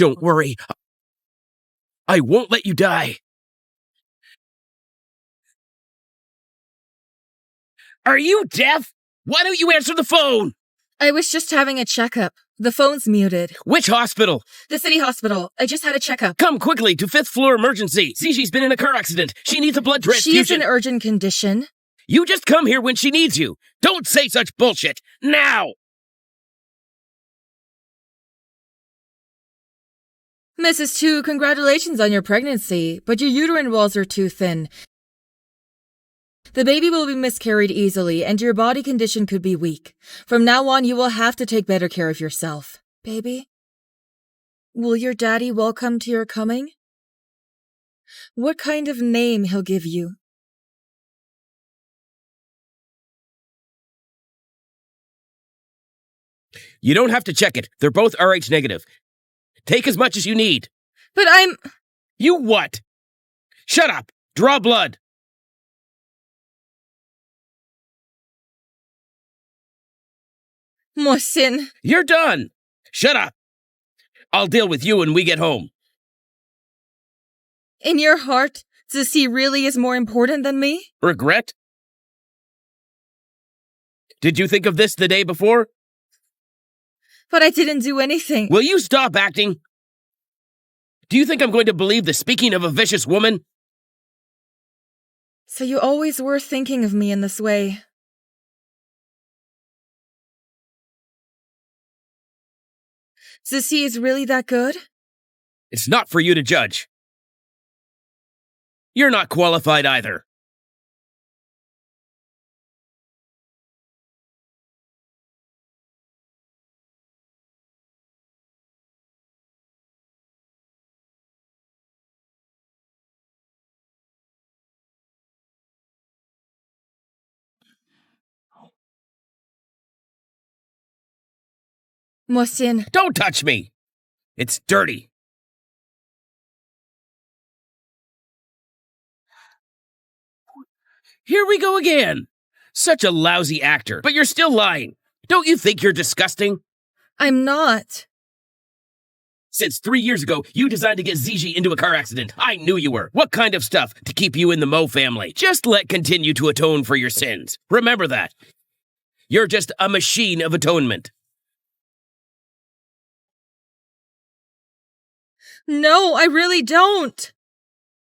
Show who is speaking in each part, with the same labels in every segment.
Speaker 1: Don't worry. I won't let you die. Are you deaf? Why don't you answer the phone?
Speaker 2: I was just having a checkup. The phone's muted.
Speaker 1: Which hospital?
Speaker 2: The city hospital. I just had a checkup.
Speaker 1: Come quickly to 5th floor emergency. Ziji's been in a car accident. She needs a blood transfusion.
Speaker 2: She is in urgent condition.
Speaker 1: You just come here when she needs you. Don't say such bullshit. Now!
Speaker 2: Mrs. Tu, congratulations on your pregnancy, but your uterine walls are too thin. The baby will be miscarried easily, and your body condition could be weak. From now on, you will have to take better care of yourself. Baby? Will your daddy welcome to your coming? What kind of name he'll give you?
Speaker 1: You don't have to check it. They're both RH negative. Take as much as you need.
Speaker 2: But I'm...
Speaker 1: You what? Shut up. Draw blood.
Speaker 2: Mohsin.
Speaker 1: You're done. Shut up. I'll deal with you when we get home.
Speaker 2: In your heart, Zizi really is more important than me?
Speaker 1: Regret? Did you think of this the day before?
Speaker 2: But I didn't do anything.
Speaker 1: Will you stop acting? Do you think I'm going to believe the speaking of a vicious woman?
Speaker 2: So you always were thinking of me in this way. Zizi is really that good?
Speaker 1: It's not for you to judge. You're not qualified either.
Speaker 2: Mohsin.
Speaker 1: Don't touch me! It's dirty. Here we go again. Such a lousy actor, but you're still lying. Don't you think you're disgusting?
Speaker 2: I'm not.
Speaker 1: Since 3 years ago, you designed to get Ziji into a car accident. I knew you were. What kind of stuff to keep you in the Mo family? Just let continue to atone for your sins. Remember that. You're just a machine of atonement.
Speaker 2: No, I really don't.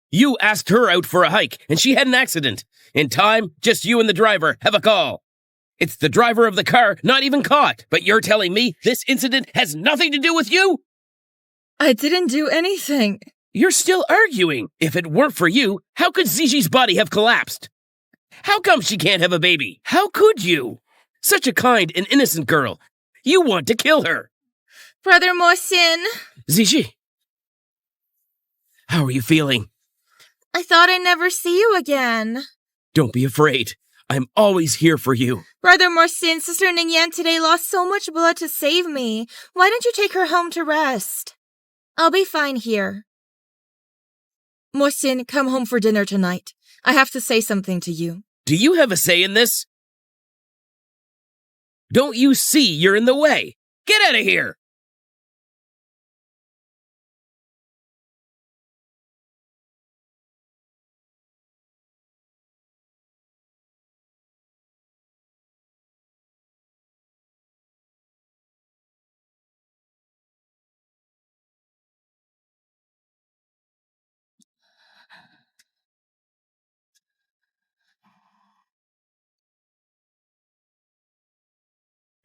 Speaker 1: You asked her out for a hike, and she had an accident. In time, just you and the driver have a call. It's the driver of the car not even caught, but you're telling me this incident has nothing to do with you?
Speaker 2: I didn't do anything.
Speaker 1: You're still arguing. If it weren't for you, how could Ziji's body have collapsed? How come she can't have a baby? How could you? Such a kind and innocent girl. You want to kill her.
Speaker 2: Brother Mohsin.
Speaker 1: Ziji. How are you feeling?
Speaker 2: I thought I'd never see you again.
Speaker 1: Don't be afraid. I'm always here for you.
Speaker 2: Brother Mohsin, Sister Ningyan today lost so much blood to save me. Why don't you take her home to rest? I'll be fine here. Mohsin, come home for dinner tonight. I have to say something to you.
Speaker 1: Do you have a say in this? Don't you see you're in the way? Get out of here!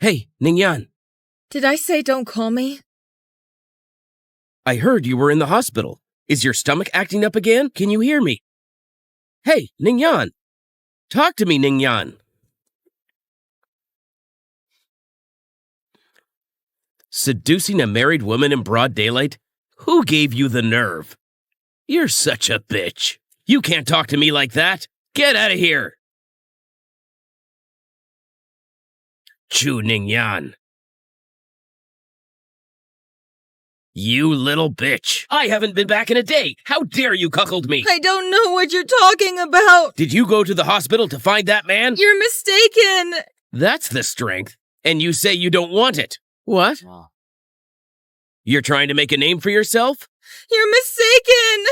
Speaker 1: Hey, Ningyan.
Speaker 2: Did I say don't call me?
Speaker 1: I heard you were in the hospital. Is your stomach acting up again? Can you hear me? Hey, Ningyan. Talk to me, Ningyan. Seducing a married woman in broad daylight? Who gave you the nerve? You're such a bitch. You can't talk to me like that. Get out of here. Chu Ningyan. You little bitch. I haven't been back in a day. How dare you cuckold me?
Speaker 2: I don't know what you're talking about.
Speaker 1: Did you go to the hospital to find that man?
Speaker 2: You're mistaken.
Speaker 1: That's the strength. And you say you don't want it. What? You're trying to make a name for yourself?
Speaker 2: You're mistaken!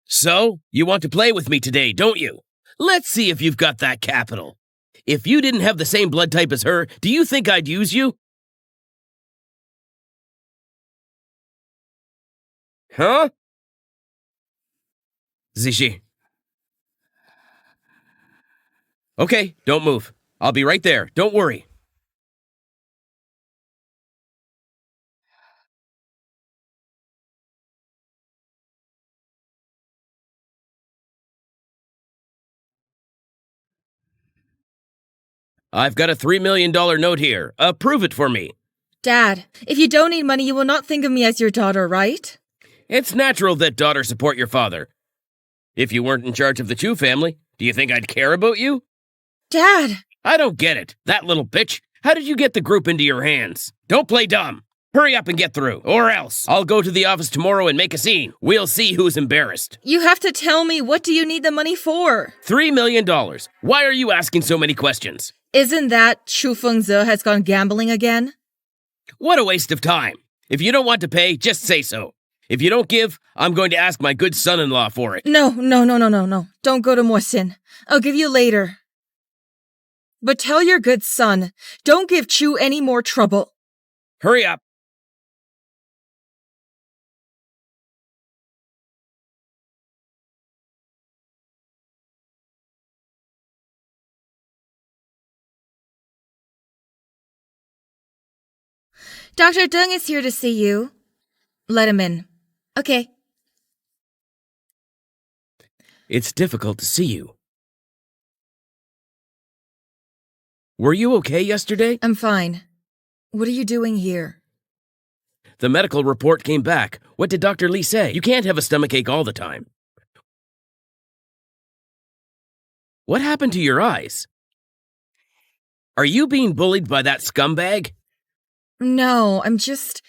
Speaker 1: So, you want to play with me today, don't you? Let's see if you've got that capital. If you didn't have the same blood type as her, do you think I'd use you? Huh? Zishi. Okay, don't move. I'll be right there. Don't worry. I've got a $3 million note here. Approve it for me.
Speaker 2: Dad, if you don't need money, you will not think of me as your daughter, right?
Speaker 1: It's natural that daughters support your father. If you weren't in charge of the Chu family, do you think I'd care about you?
Speaker 2: Dad!
Speaker 1: I don't get it. That little bitch. How did you get the group into your hands? Don't play dumb. Hurry up and get through, or else I'll go to the office tomorrow and make a scene. We'll see who's embarrassed.
Speaker 2: You have to tell me, what do you need the money for?
Speaker 1: $3 million. Why are you asking so many questions?
Speaker 2: Isn't that Chu Fengze has gone gambling again?
Speaker 1: What a waste of time. If you don't want to pay, just say so. If you don't give, I'm going to ask my good son-in-law for it.
Speaker 2: No. Don't go to Mohsin. I'll give you later. But tell your good son, don't give Chu any more trouble.
Speaker 1: Hurry up.
Speaker 2: Dr. Deng is here to see you. Let him in. Okay.
Speaker 1: It's difficult to see you. Were you okay yesterday?
Speaker 2: I'm fine. What are you doing here?
Speaker 1: The medical report came back. What did Dr. Lee say? You can't have a stomachache all the time. What happened to your eyes? Are you being bullied by that scumbag?
Speaker 2: No, I'm just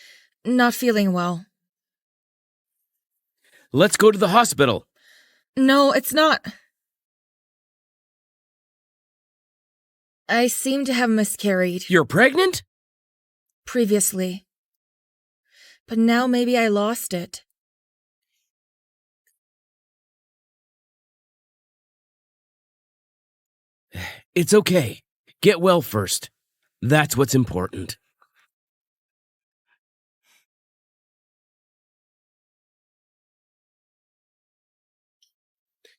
Speaker 2: not feeling well.
Speaker 1: Let's go to the hospital.
Speaker 2: No, it's not. I seem to have miscarried.
Speaker 1: You're pregnant?
Speaker 2: Previously. But now maybe I lost it.
Speaker 1: It's okay. Get well first. That's what's important.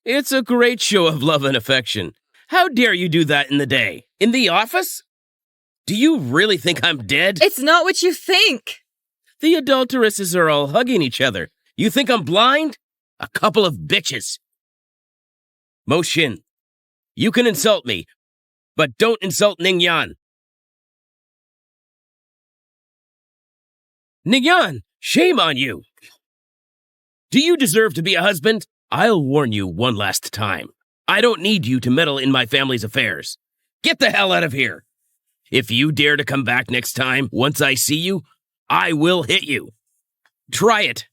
Speaker 1: It's a great show of love and affection. How dare you do that in the day? In the office? Do you really think I'm dead?
Speaker 2: It's not what you think!
Speaker 1: The adulteresses are all hugging each other. You think I'm blind? A couple of bitches. Mo Xin, you can insult me, but don't insult Ning Yan. Ning Yan, shame on you! Do you deserve to be a husband? I'll warn you one last time. I don't need you to meddle in my family's affairs. Get the hell out of here! If you dare to come back next time, once I see you, I will hit you. Try it.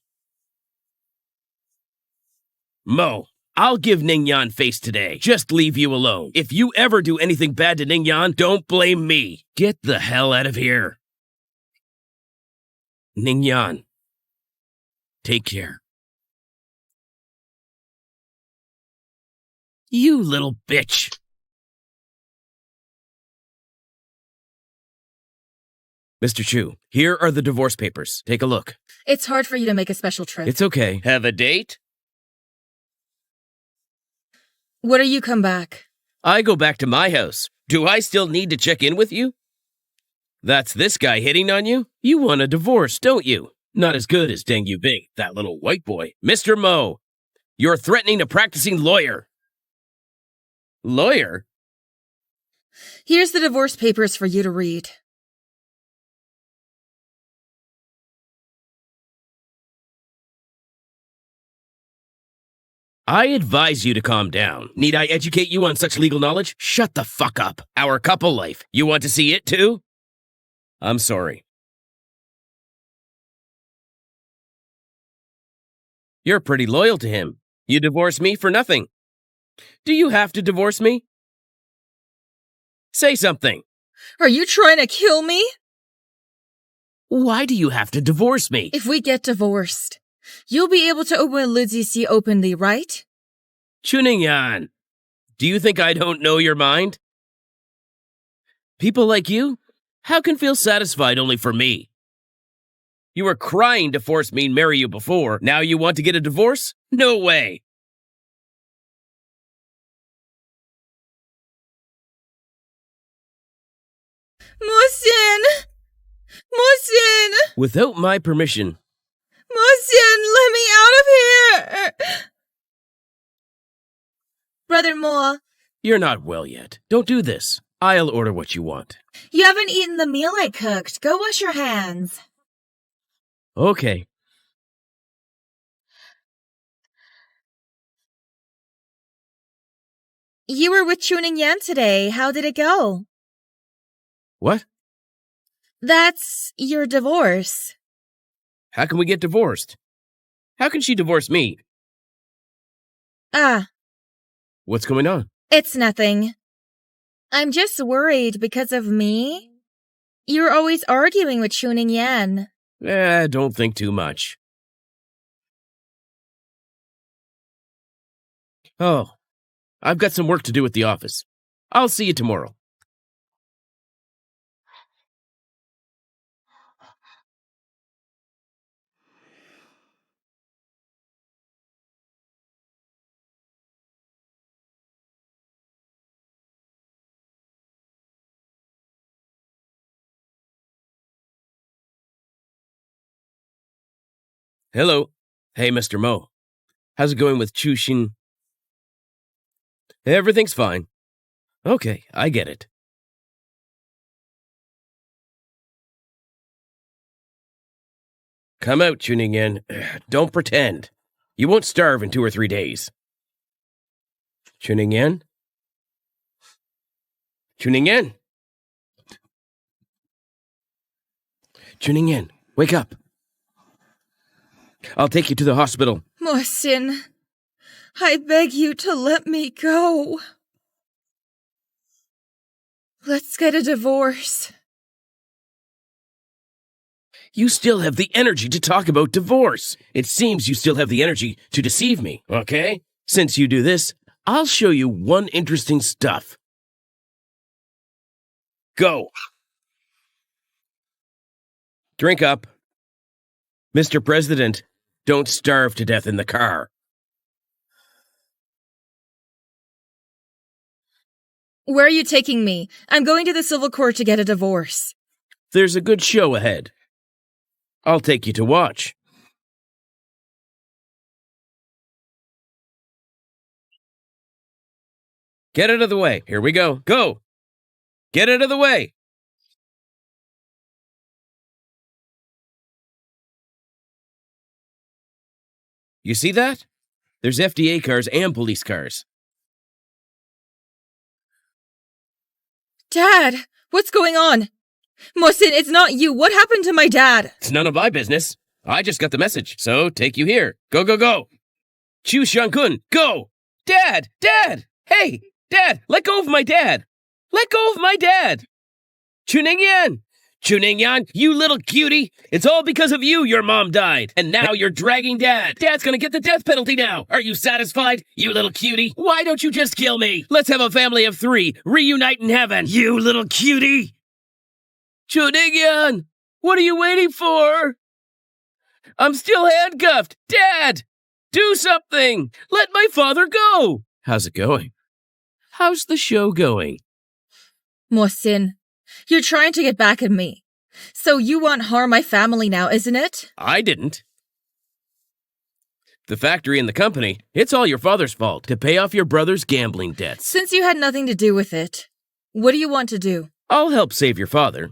Speaker 1: Mo, I'll give Ning Yan face today. Just leave you alone. If you ever do anything bad to Ning Yan, don't blame me. Get the hell out of here. Ning Yan, take care. You little bitch. Mr. Chu, here are the divorce papers. Take a look.
Speaker 2: It's hard for you to make a special trip.
Speaker 1: It's okay. Have a date?
Speaker 2: What do you come back?
Speaker 1: I go back to my house. Do I still need to check in with you? That's this guy hitting on you? You want a divorce, don't you? Not as good as Deng Yubing, that little white boy. Mr. Mo, you're threatening a practicing lawyer. Lawyer?
Speaker 2: Here's the divorce papers for you to read.
Speaker 1: I advise you to calm down. Need I educate you on such legal knowledge? Shut the fuck up. Our couple life. You want to see it too? I'm sorry. You're pretty loyal to him. You divorced me for nothing. Do you have to divorce me? Say something.
Speaker 2: Are you trying to kill me?
Speaker 1: Why do you have to divorce me?
Speaker 2: If we get divorced, you'll be able to open Luzi openly, right?
Speaker 1: Chuningyan, do you think I don't know your mind? People like you? How can feel satisfied only for me? You were crying to force me and marry you before. Now you want to get a divorce? No way.
Speaker 2: Mohsin! Mohsin!
Speaker 1: Without my permission.
Speaker 2: Mohsin, let me out of here! Brother Moa.
Speaker 1: You're not well yet. Don't do this. I'll order what you want.
Speaker 2: You haven't eaten the meal I cooked. Go wash your hands.
Speaker 1: Okay.
Speaker 2: You were with Chuningyan today. How did it go?
Speaker 1: What?
Speaker 2: That's your divorce.
Speaker 1: How can we get divorced? How can she divorce me? What's going on?
Speaker 2: It's nothing. I'm just worried because of me. You're always arguing with Chuningyan.
Speaker 1: Don't think too much. Oh, I've got some work to do at the office. I'll see you tomorrow. Hello. Hey, Mr. Mo. How's it going with Chushin? Everything's fine. Okay, I get it. Come out, Chuningyan. Don't pretend. You won't starve in 2 or 3 days. Chuningyan? Chuningyan? Chuningyan, wake up. I'll take you to the hospital.
Speaker 2: Mohsin, I beg you to let me go. Let's get a divorce.
Speaker 1: You still have the energy to talk about divorce. It seems you still have the energy to deceive me, okay? Since you do this, I'll show you one interesting stuff. Go. Drink up. Mr. President, don't starve to death in the car.
Speaker 2: Where are you taking me? I'm going to the civil court to get a divorce.
Speaker 1: There's a good show ahead. I'll take you to watch. Get out of the way. Here we go. Go! Get out of the way! You see that? There's FDA cars and police cars.
Speaker 2: Dad, what's going on? Mohsin, it's not you. What happened to my dad?
Speaker 1: It's none of my business. I just got the message, so take you here. Go, go, go! Chu Shankun, go! Dad! Dad! Hey! Dad! Let go of my dad! Let go of my dad! Chuningyan! Chuningyan, you little cutie! It's all because of you your mom died, and now you're dragging Dad. Dad's gonna get the death penalty now. Are you satisfied, you little cutie? Why don't you just kill me? Let's have a family of 3. Reunite in heaven, you little cutie! Chuningyan! What are you waiting for? I'm still handcuffed! Dad! Do something! Let my father go! How's it going? How's the show going?
Speaker 2: Mohsin, you're trying to get back at me. So you want harm my family now, isn't it?
Speaker 1: I didn't. The factory and the company, it's all your father's fault to pay off your brother's gambling debts.
Speaker 2: Since you had nothing to do with it, what do you want to do?
Speaker 1: I'll help save your father.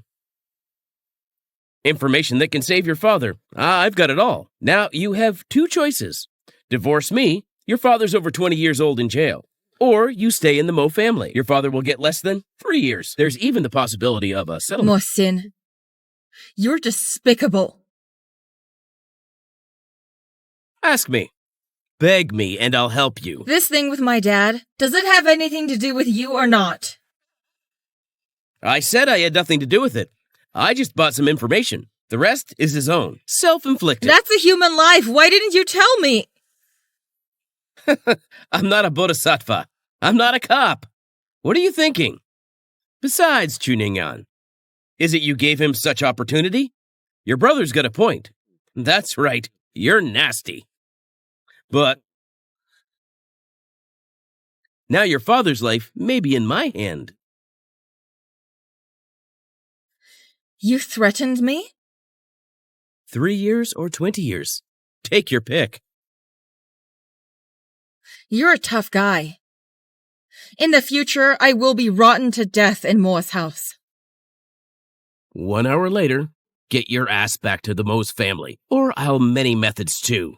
Speaker 1: Information that can save your father. I've got it all. Now, you have 2 choices. Divorce me, your father's over 20 years old in jail. Or you stay in the Mo family. Your father will get less than 3 years. There's even the possibility of a settlement.
Speaker 2: Mohsin, you're despicable.
Speaker 1: Ask me. Beg me, and I'll help you.
Speaker 2: This thing with my dad, does it have anything to do with you or not?
Speaker 1: I said I had nothing to do with it. I just bought some information. The rest is his own. Self-inflicted.
Speaker 2: That's a human life. Why didn't you tell me?
Speaker 1: I'm not a bodhisattva. I'm not a cop. What are you thinking? Besides, Chuningan, is it you gave him such opportunity? Your brother's got a point. That's right. You're nasty. But now your father's life may be in my hand.
Speaker 2: You threatened me?
Speaker 1: 3 years or 20 years. Take your pick.
Speaker 2: You're a tough guy. In the future, I will be rotten to death in Mo's house.
Speaker 1: 1 hour later, get your ass back to the Mo's family, or I'll many methods too.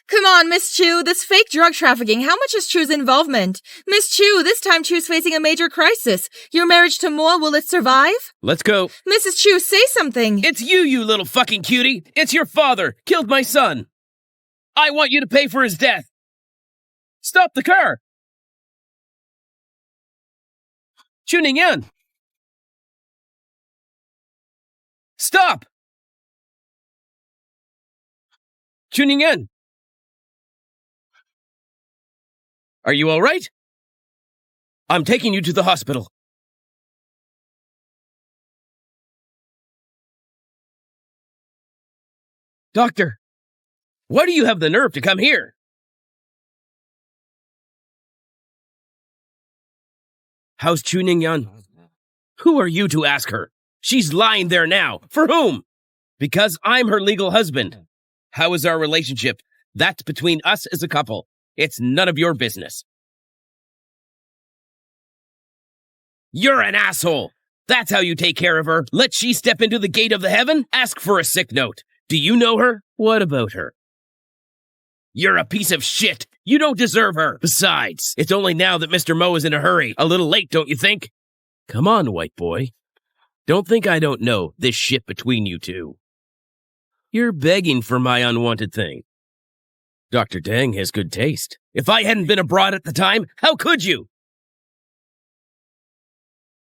Speaker 2: Come on, Miss Chu, this fake drug trafficking, how much is Chu's involvement? Miss Chu, this time Chu's facing a major crisis. Your marriage to Mo, will it survive?
Speaker 1: Let's go.
Speaker 2: Mrs. Chu, say something.
Speaker 1: It's you little fucking cutie. It's your father. Killed my son. I want you to pay for his death. Stop the car. Tuning in. Stop. Tuning in. Are you all right? I'm taking you to the hospital. Doctor, why do you have the nerve to come here? How's Chu Ningyan? Who are you to ask her? She's lying there now. For whom? Because I'm her legal husband. How is our relationship? That's between us as a couple. It's none of your business. You're an asshole. That's how you take care of her. Let she step into the gate of the heaven? Ask for a sick note. Do you know her? What about her? You're a piece of shit. You don't deserve her. Besides, it's only now that Mr. Mo is in a hurry. A little late, don't you think? Come on, white boy. Don't think I don't know this shit between you two. You're begging for my unwanted thing. Dr. Deng has good taste. If I hadn't been abroad at the time, how could you?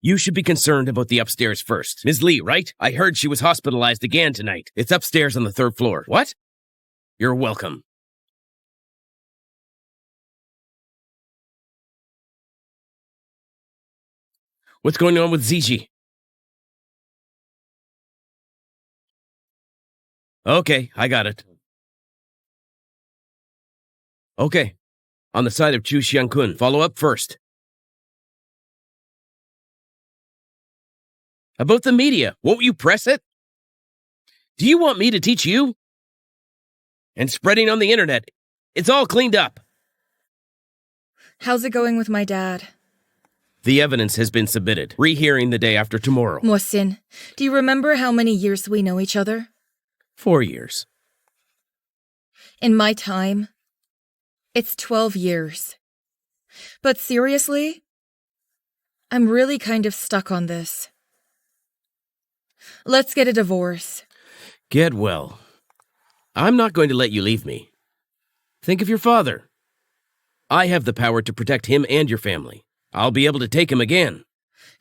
Speaker 1: You should be concerned about the upstairs first. Ms. Lee, right? I heard she was hospitalized again tonight. It's upstairs on the 3rd floor. What? You're welcome. What's going on with Ziji? Okay, I got it. Okay. On the side of Chu Xiangkun, follow up first. About the media, won't you press it? Do you want me to teach you? And spreading on the internet, it's all cleaned up.
Speaker 2: How's it going with my dad?
Speaker 1: The evidence has been submitted. Rehearing the day after tomorrow.
Speaker 2: Mohsin, do you remember how many years we know each other?
Speaker 1: 4 years.
Speaker 2: In my time, it's 12 years. But seriously, I'm really kind of stuck on this. Let's get a divorce.
Speaker 1: Get well. I'm not going to let you leave me. Think of your father. I have the power to protect him and your family. I'll be able to take him again.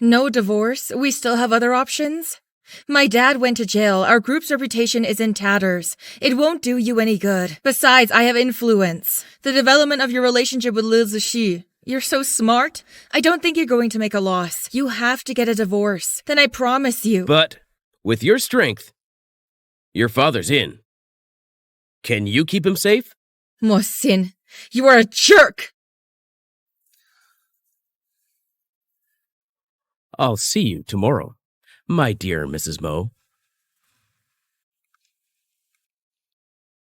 Speaker 2: No divorce? We still have other options? My dad went to jail. Our group's reputation is in tatters. It won't do you any good. Besides, I have influence. The development of your relationship with Liu Zishi. You're so smart. I don't think you're going to make a loss. You have to get a divorce. Then I promise you.
Speaker 1: But with your strength, your father's in. Can you keep him safe?
Speaker 2: Mohsin, you are a jerk!
Speaker 1: I'll see you tomorrow, my dear Mrs. Mo.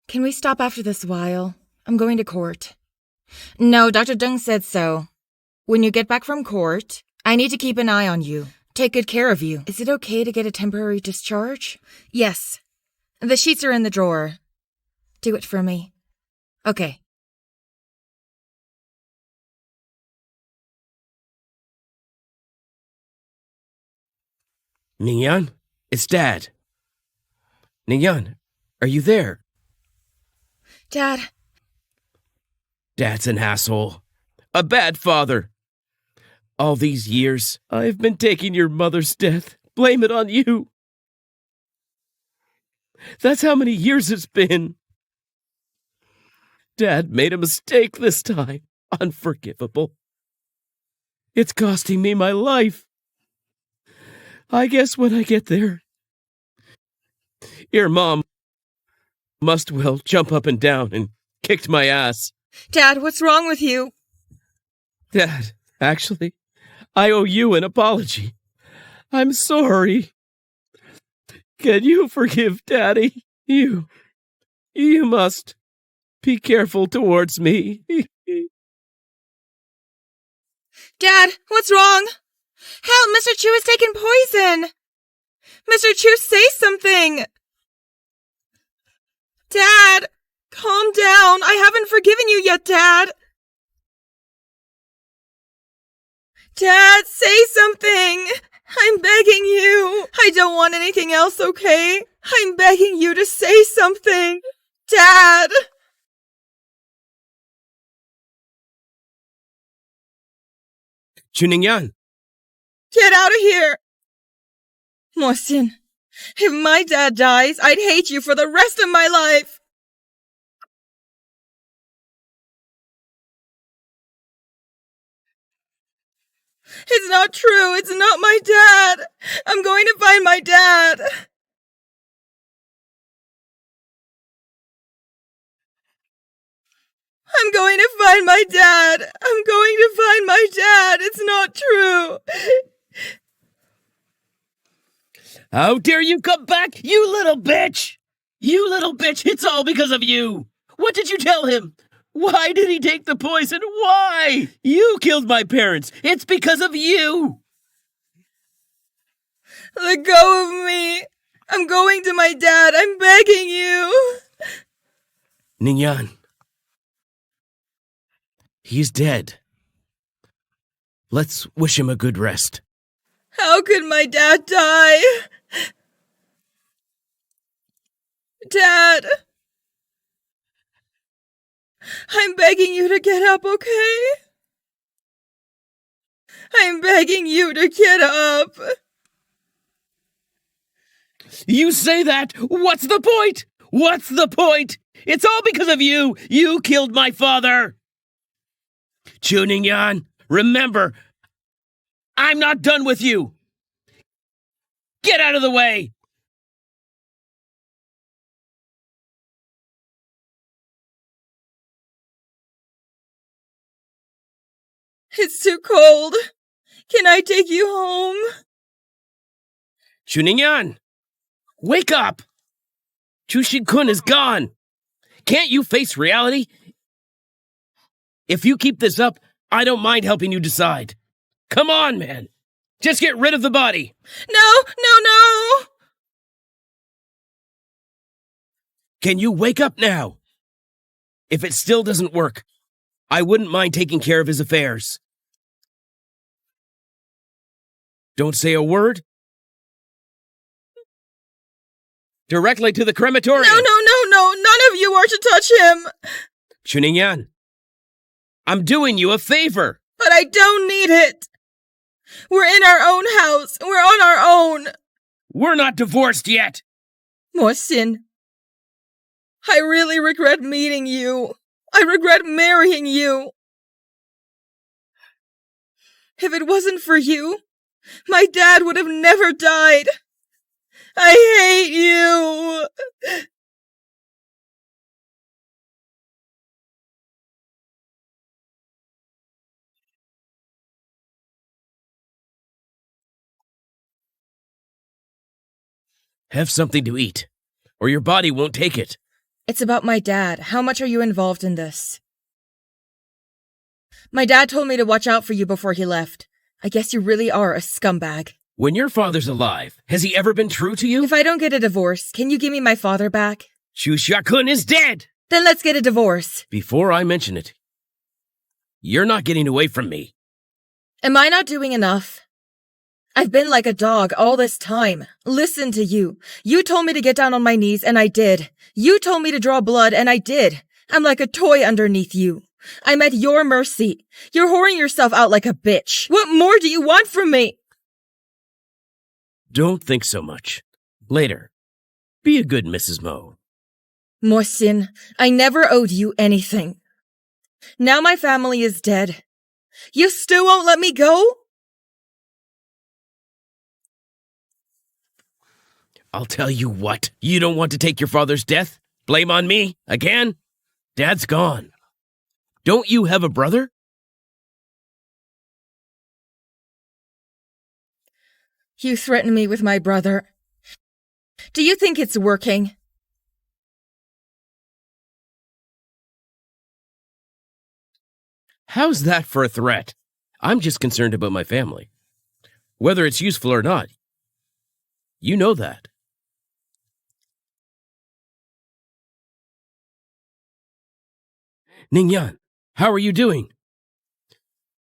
Speaker 2: Can we stop after this while? I'm going to court. No, Dr. Deng said so. When you get back from court, I need to keep an eye on you. Take good care of you. Is it okay to get a temporary discharge? Yes. The sheets are in the drawer. Do it for me. Okay.
Speaker 1: Ningyan, it's Dad. Ningyan, are you there?
Speaker 2: Dad.
Speaker 1: Dad's an asshole. A bad father. All these years, I've been taking your mother's death blame it on you. That's how many years it's been. Dad made a mistake this time. Unforgivable. It's costing me my life. I guess when I get there, your mom must well jump up and down and kicked my ass.
Speaker 2: Dad, what's wrong with you?
Speaker 1: Dad, actually, I owe you an apology. I'm sorry. Can you forgive Daddy? You must be careful towards me.
Speaker 2: Dad, what's wrong? Help, Mr. Chu has taken poison! Mr. Chu, say something! Dad, calm down. I haven't forgiven you yet, Dad. Dad, say something! I'm begging you. I don't want anything else, okay? I'm begging you to say something. Dad!
Speaker 1: Chuningyan!
Speaker 2: Get out of here! Mohsin, if my dad dies, I'd hate you for the rest of my life! It's not true. It's not my dad. I'm going to find my dad. I'm going to find my dad. I'm going to find my dad. It's not true.
Speaker 1: How dare you come back, you little bitch! You little bitch, it's all because of you! What did you tell him? Why did he take the poison? Why? You killed my parents. It's because of you.
Speaker 2: Let go of me. I'm going to my dad. I'm begging you.
Speaker 1: Ningyan. He's dead. Let's wish him a good rest.
Speaker 2: How could my dad die? Dad. I'm begging you to get up, okay? I'm begging you to get up.
Speaker 1: You say that? What's the point? What's the point? It's all because of you. You killed my father. Chuningyan, remember, I'm not done with you. Get out of the way.
Speaker 2: It's too cold. Can I take you home?
Speaker 1: Chuningyan, wake up! Chushin-kun is gone. Can't you face reality? If you keep this up, I don't mind helping you decide. Come on, man. Just get rid of the body.
Speaker 2: No!
Speaker 1: Can you wake up now? If it still doesn't work, I wouldn't mind taking care of his affairs. Don't say a word. Directly to the crematorium.
Speaker 2: No. None of you are to touch him.
Speaker 1: Chuningyan, I'm doing you a favor.
Speaker 2: But I don't need it. We're in our own house. We're on our own.
Speaker 1: We're not divorced yet.
Speaker 2: Mohsin, I really regret meeting you. I regret marrying you. If it wasn't for you, my dad would have never died. I hate you.
Speaker 1: Have something to eat, or your body won't take it.
Speaker 2: It's about my dad. How much are you involved in this? My dad told me to watch out for you before he left. I guess you really are a scumbag.
Speaker 1: When your father's alive, has he ever been true to you?
Speaker 2: If I don't get a divorce, can you give me my father back?
Speaker 1: Chusha-kun is dead!
Speaker 2: Then let's get a divorce.
Speaker 1: Before I mention it, you're not getting away from me.
Speaker 2: Am I not doing enough? I've been like a dog all this time. Listen to you. You told me to get down on my knees, and I did. You told me to draw blood, and I did. I'm like a toy underneath you. I'm at your mercy. You're whoring yourself out like a bitch. What more do you want from me?
Speaker 1: Don't think so much. Later. Be a good Mrs. Mo.
Speaker 2: Mohsin, I never owed you anything. Now my family is dead. You still won't let me go?
Speaker 1: I'll tell you what. You don't want to take your father's death? Blame on me? Again? Dad's gone. Don't you have a brother?
Speaker 2: You threaten me with my brother. Do you think it's working?
Speaker 1: How's that for a threat? I'm just concerned about my family. Whether it's useful or not. You know that. Ningyan, how are you doing?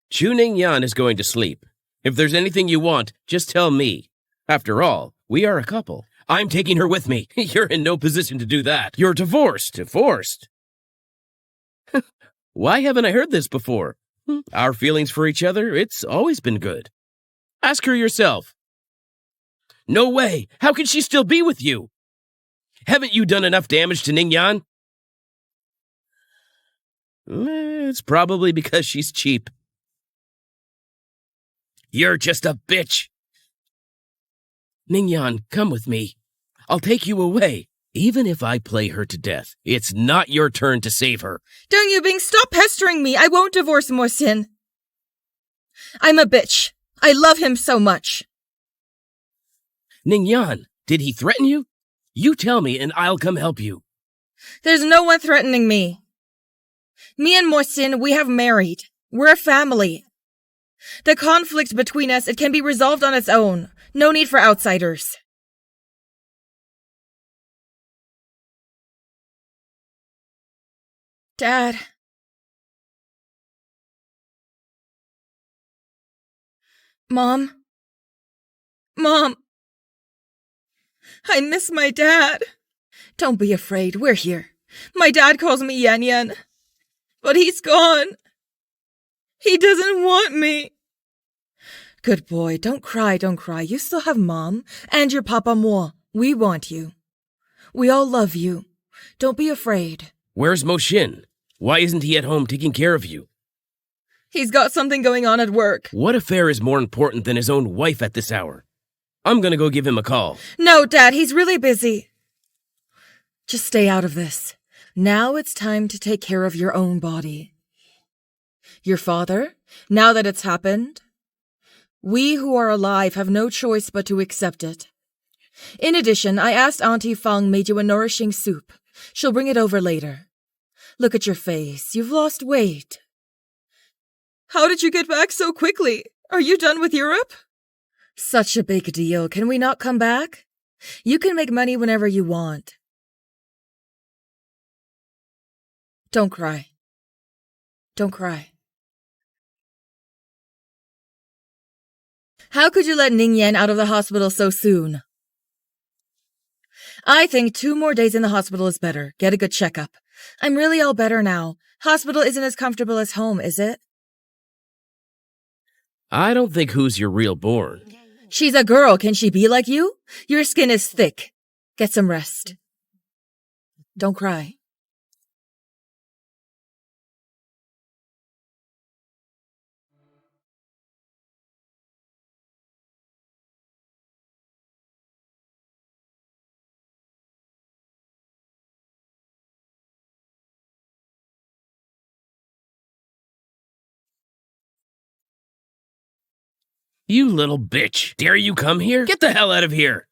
Speaker 1: Chu Ningyan is going to sleep. If there's anything you want, just tell me. After all, we are a couple. I'm taking her with me. You're in no position to do that. You're divorced. Divorced. Why haven't I heard this before? Our feelings for each other, it's always been good. Ask her yourself. No way! How can she still be with you? Haven't you done enough damage to Ningyan? It's probably because she's cheap. You're just a bitch. Ningyan, come with me. I'll take you away. Even if I play her to death, it's not your turn to save her.
Speaker 2: Deng Yubing, stop pestering me. I won't divorce Mohsin. I'm a bitch. I love him so much.
Speaker 1: Ningyan, did he threaten you? You tell me and I'll come help you.
Speaker 2: There's no one threatening me. Me and Mohsin, we have married. We're a family. The conflict between us, it can be resolved on its own. No need for outsiders. Dad. Mom. Mom. I miss my dad. Don't be afraid, we're here. My dad calls me Yan Yan. But he's gone. He doesn't want me. Good boy, don't cry, don't cry. You still have Mom and your Papa Moi. We want you. We all love you. Don't be afraid.
Speaker 1: Where's Mohsin? Why isn't he at home taking care of you?
Speaker 2: He's got something going on at work.
Speaker 1: What affair is more important than his own wife at this hour? I'm gonna go give him a call.
Speaker 2: No, Dad, he's really busy. Just stay out of this. Now it's time to take care of your own body. Your father, now that it's happened, we who are alive have no choice but to accept it. In addition, I asked Auntie Fang made you a nourishing soup. She'll bring it over later. Look at your face. You've lost weight. How did you get back so quickly? Are you done with Europe? Such a big deal. Can we not come back? You can make money whenever you want. Don't cry. Don't cry. How could you let Ning Yan out of the hospital so soon? I think 2 more days in the hospital is better. Get a good checkup. I'm really all better now. Hospital isn't as comfortable as home, is it?
Speaker 1: I don't think Who's your real born.
Speaker 2: She's a girl. Can she be like you? Your skin is thick. Get some rest. Don't cry.
Speaker 1: You little bitch. Dare you come here? Get the hell out of here.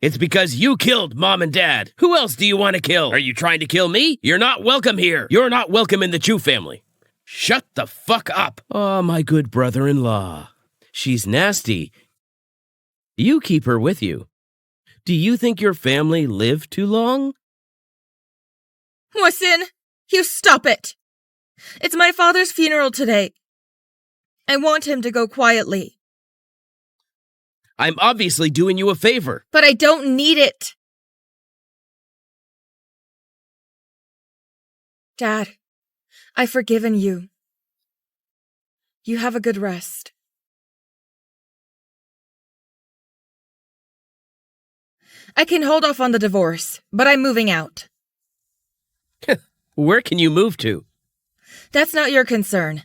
Speaker 1: It's because you killed Mom and Dad. Who else do you want to kill? Are you trying to kill me? You're not welcome here. You're not welcome in the Chu family. Shut the fuck up. Oh, my good brother-in-law. She's nasty. You keep her with you. Do you think your family lived too long?
Speaker 2: Mohsin, you stop it. It's my father's funeral today. I want him to go quietly.
Speaker 1: I'm obviously doing you a favor.
Speaker 2: But I don't need it. Dad, I've forgiven you. You have a good rest. I can hold off on the divorce, but I'm moving out.
Speaker 1: Where can you move to?
Speaker 2: That's not your concern.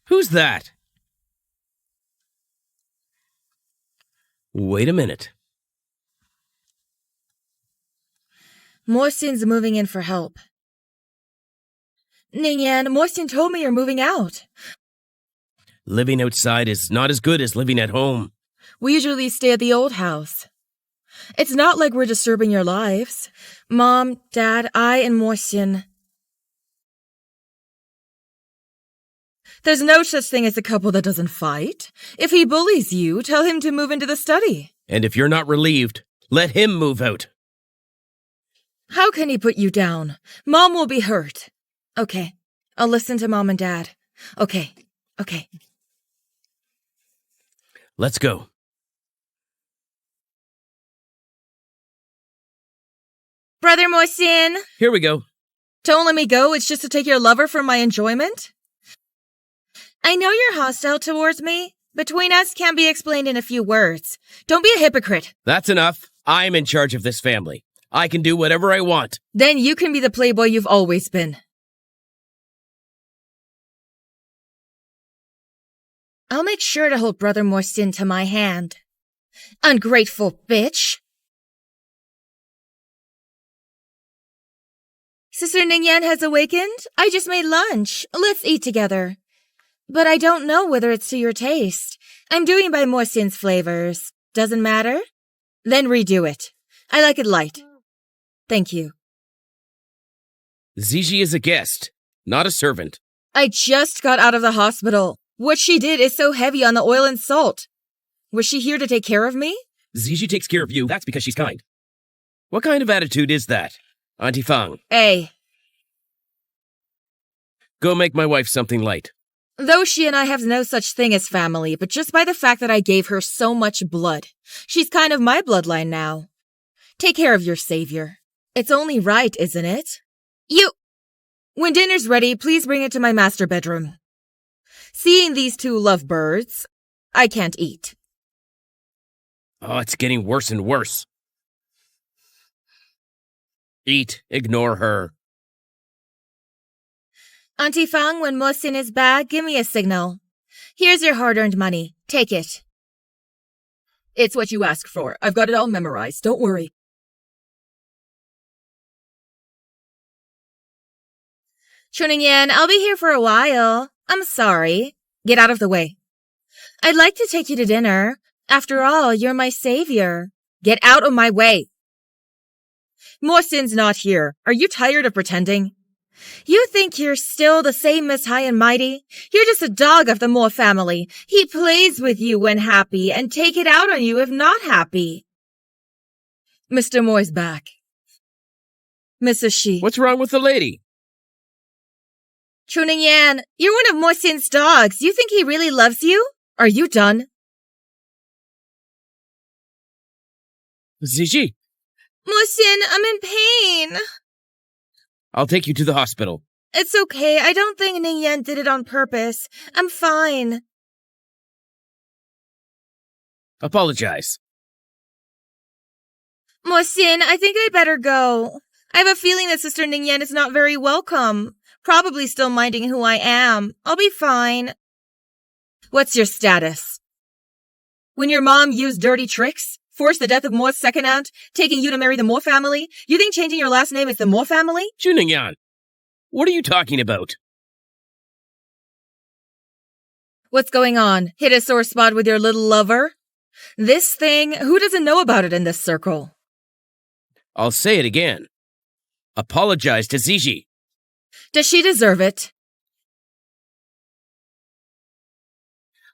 Speaker 1: Who's that? Wait a minute.
Speaker 2: Mohsin's moving in for help. Ningyan, Mohsin told me you're moving out.
Speaker 1: Living outside is not as good as living at home.
Speaker 2: We usually stay at the old house. It's not like we're disturbing your lives. Mom, Dad, I, and Mohsin. There's no such thing as a couple that doesn't fight. If he bullies you, tell him to move into the study.
Speaker 1: And if you're not relieved, let him move out.
Speaker 2: How can he put you down? Mom will be hurt. Okay, I'll listen to Mom and Dad. Okay.
Speaker 1: Let's go.
Speaker 2: Brother Mohsin!
Speaker 1: Here we go.
Speaker 2: Don't let me go, it's just to take your lover for my enjoyment? I know you're hostile towards me. Between us can't be explained in a few words. Don't be a hypocrite.
Speaker 1: That's enough. I'm in charge of this family. I can do whatever I want.
Speaker 2: Then you can be the playboy you've always been. I'll make sure to hold Brother Mohsin to my hand. Ungrateful bitch! Sister Ningyan has awakened? I just made lunch. Let's eat together. But I don't know whether it's to your taste. I'm doing by Mohsin's flavors. Doesn't matter? Then redo it. I like it light. Thank you.
Speaker 1: Ziji is a guest, not a servant.
Speaker 2: I just got out of the hospital. What she did is so heavy on the oil and salt. Was she here to take care of me?
Speaker 1: Ziji takes care of you. That's because she's kind. What kind of attitude is that, Auntie Fang?
Speaker 2: Hey.
Speaker 1: Go make my wife something light.
Speaker 2: Though she and I have no such thing as family, but just by the fact that I gave her so much blood, she's kind of my bloodline now. Take care of your savior. It's only right, isn't it? When dinner's ready, please bring it to my master bedroom. Seeing these two lovebirds, I can't eat.
Speaker 1: Oh, it's getting worse and worse. Eat. Ignore her.
Speaker 2: Auntie Fang, when Mohsin is back, give me a signal. Here's your hard-earned money. Take it. It's what you asked for. I've got it all memorized. Don't worry. Chuning-yan, I'll be here for a while. I'm sorry. Get out of the way. I'd like to take you to dinner. After all, you're my savior. Get out of my way. Mohsin's not here. Are you tired of pretending? You think you're still the same Miss High and Mighty? You're just a dog of the Mo family. He plays with you when happy and take it out on you if not happy. Mr. Mo's back. Mrs. Shi.
Speaker 1: What's wrong with the lady?
Speaker 2: Chuning-yan, you're one of Mohsin's dogs. You think he really loves you? Are you done?
Speaker 1: Ziji,
Speaker 2: Mohsin, I'm in pain.
Speaker 1: I'll take you to the hospital.
Speaker 2: It's okay. I don't think Ningyan did it on purpose. I'm fine.
Speaker 1: Apologize.
Speaker 2: Mohsin, I think I'd better go. I have a feeling that Sister Ningyan is not very welcome. Probably still minding who I am. I'll be fine. What's your status? When your mom used dirty tricks, forced the death of Mo's second aunt, taking you to marry the Mo family, you think changing your last name is the Mo family?
Speaker 1: Chuning-yan, what are you talking about?
Speaker 2: What's going on? Hit a sore spot with your little lover? This thing, who doesn't know about it in this circle?
Speaker 1: I'll say it again. Apologize to Ziji.
Speaker 2: Does she deserve it?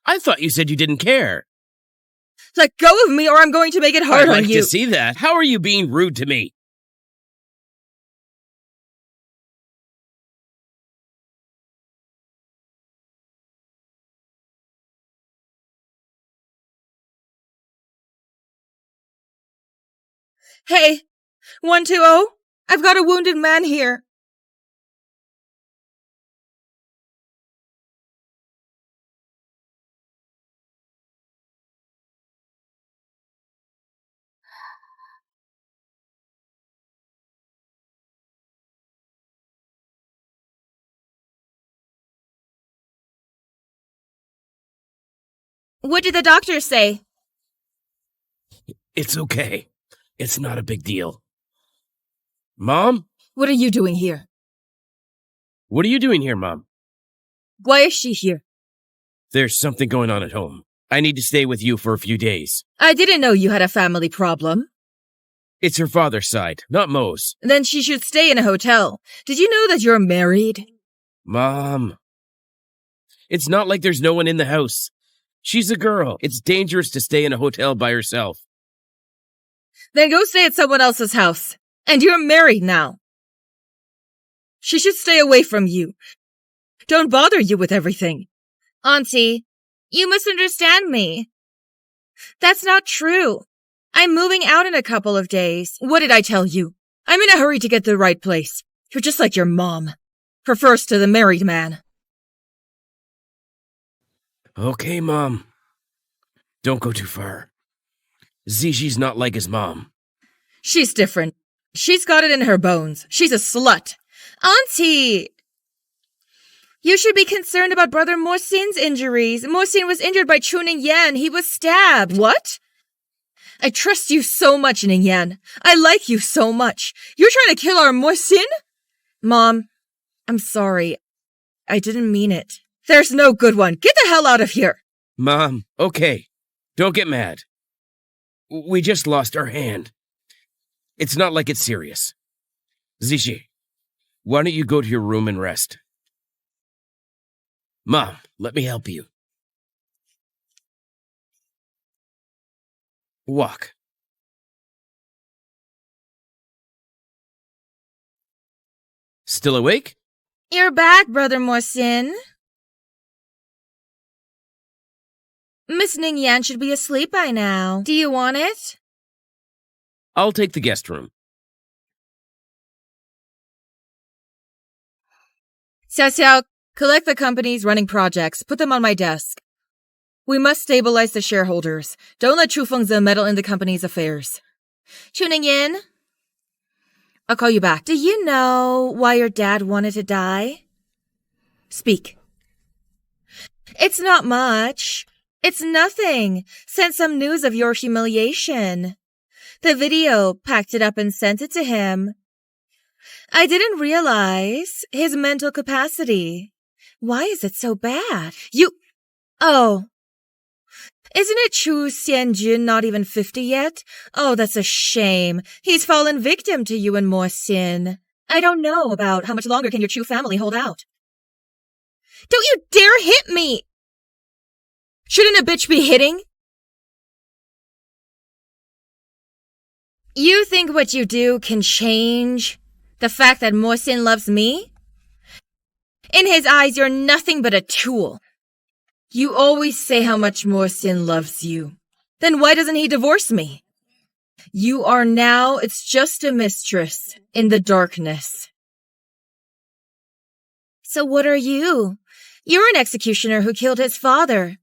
Speaker 1: I thought you said you didn't care.
Speaker 2: Let go of me or I'm going to make it hard
Speaker 1: I'd
Speaker 2: on
Speaker 1: like
Speaker 2: you.
Speaker 1: to see that. How are you being rude to me?
Speaker 2: Hey, 120? I've got a wounded man here. What did the doctor say?
Speaker 1: It's okay. It's not a big deal. Mom?
Speaker 2: What are you doing here?
Speaker 1: What are you doing here, Mom?
Speaker 2: Why is she here?
Speaker 1: There's something going on at home. I need to stay with you for a few days.
Speaker 2: I didn't know you had a family problem.
Speaker 1: It's her father's side, not Mo's.
Speaker 2: Then she should stay in a hotel. Did you know that you're married?
Speaker 1: Mom. It's not like there's no one in the house. She's a girl. It's dangerous to stay in a hotel by herself.
Speaker 2: Then go stay at someone else's house. And you're married now. She should stay away from you. Don't bother you with everything. Auntie, you misunderstand me. That's not true. I'm moving out in a couple of days. What did I tell you? I'm in a hurry to get to the right place. You're just like your mom. Prefers to the married man.
Speaker 1: Okay, Mom. Don't go too far. Ziji's not like his mom.
Speaker 2: She's different. She's got it in her bones. She's a slut. Auntie! You should be concerned about Brother Mohsin's injuries. Mohsin was injured by Chu Ningyan. He was stabbed. What? I trust you so much, Ningyan. I like you so much. You're trying to kill our Mohsin? Mom, I'm sorry. I didn't mean it. There's no good one. Get the hell out of here.
Speaker 1: Mom, okay. Don't get mad. We just lost our hand. It's not like it's serious. Ziji, why don't you go to your room and rest? Mom, let me help you. Walk. Still awake?
Speaker 2: You're back, Brother Mohsin. Miss Ningyan should be asleep by now. Do you want it?
Speaker 1: I'll take the guest room.
Speaker 2: Xiao, collect the companies running projects. Put them on my desk. We must stabilize the shareholders. Don't let Chu Fengzi meddle in the company's affairs. Chu Ningyan? I'll call you back. Do you know why your dad wanted to die? Speak. It's not much. It's nothing. Sent some news of your humiliation. The video, packed it up and sent it to him. I didn't realize his mental capacity. Why is it so bad? Oh. Isn't it Chu Xianjun not even 50 yet? Oh, that's a shame. He's fallen victim to you and Mohsin. I don't know about how much longer can your Chu family hold out. Don't you dare hit me! Shouldn't a bitch be hitting? You think what you do can change the fact that Mohsin loves me? In his eyes, you're nothing but a tool. You always say how much Mohsin loves you. Then why doesn't he divorce me? You are now, it's just a mistress in the darkness. So what are you? You're an executioner who killed his father.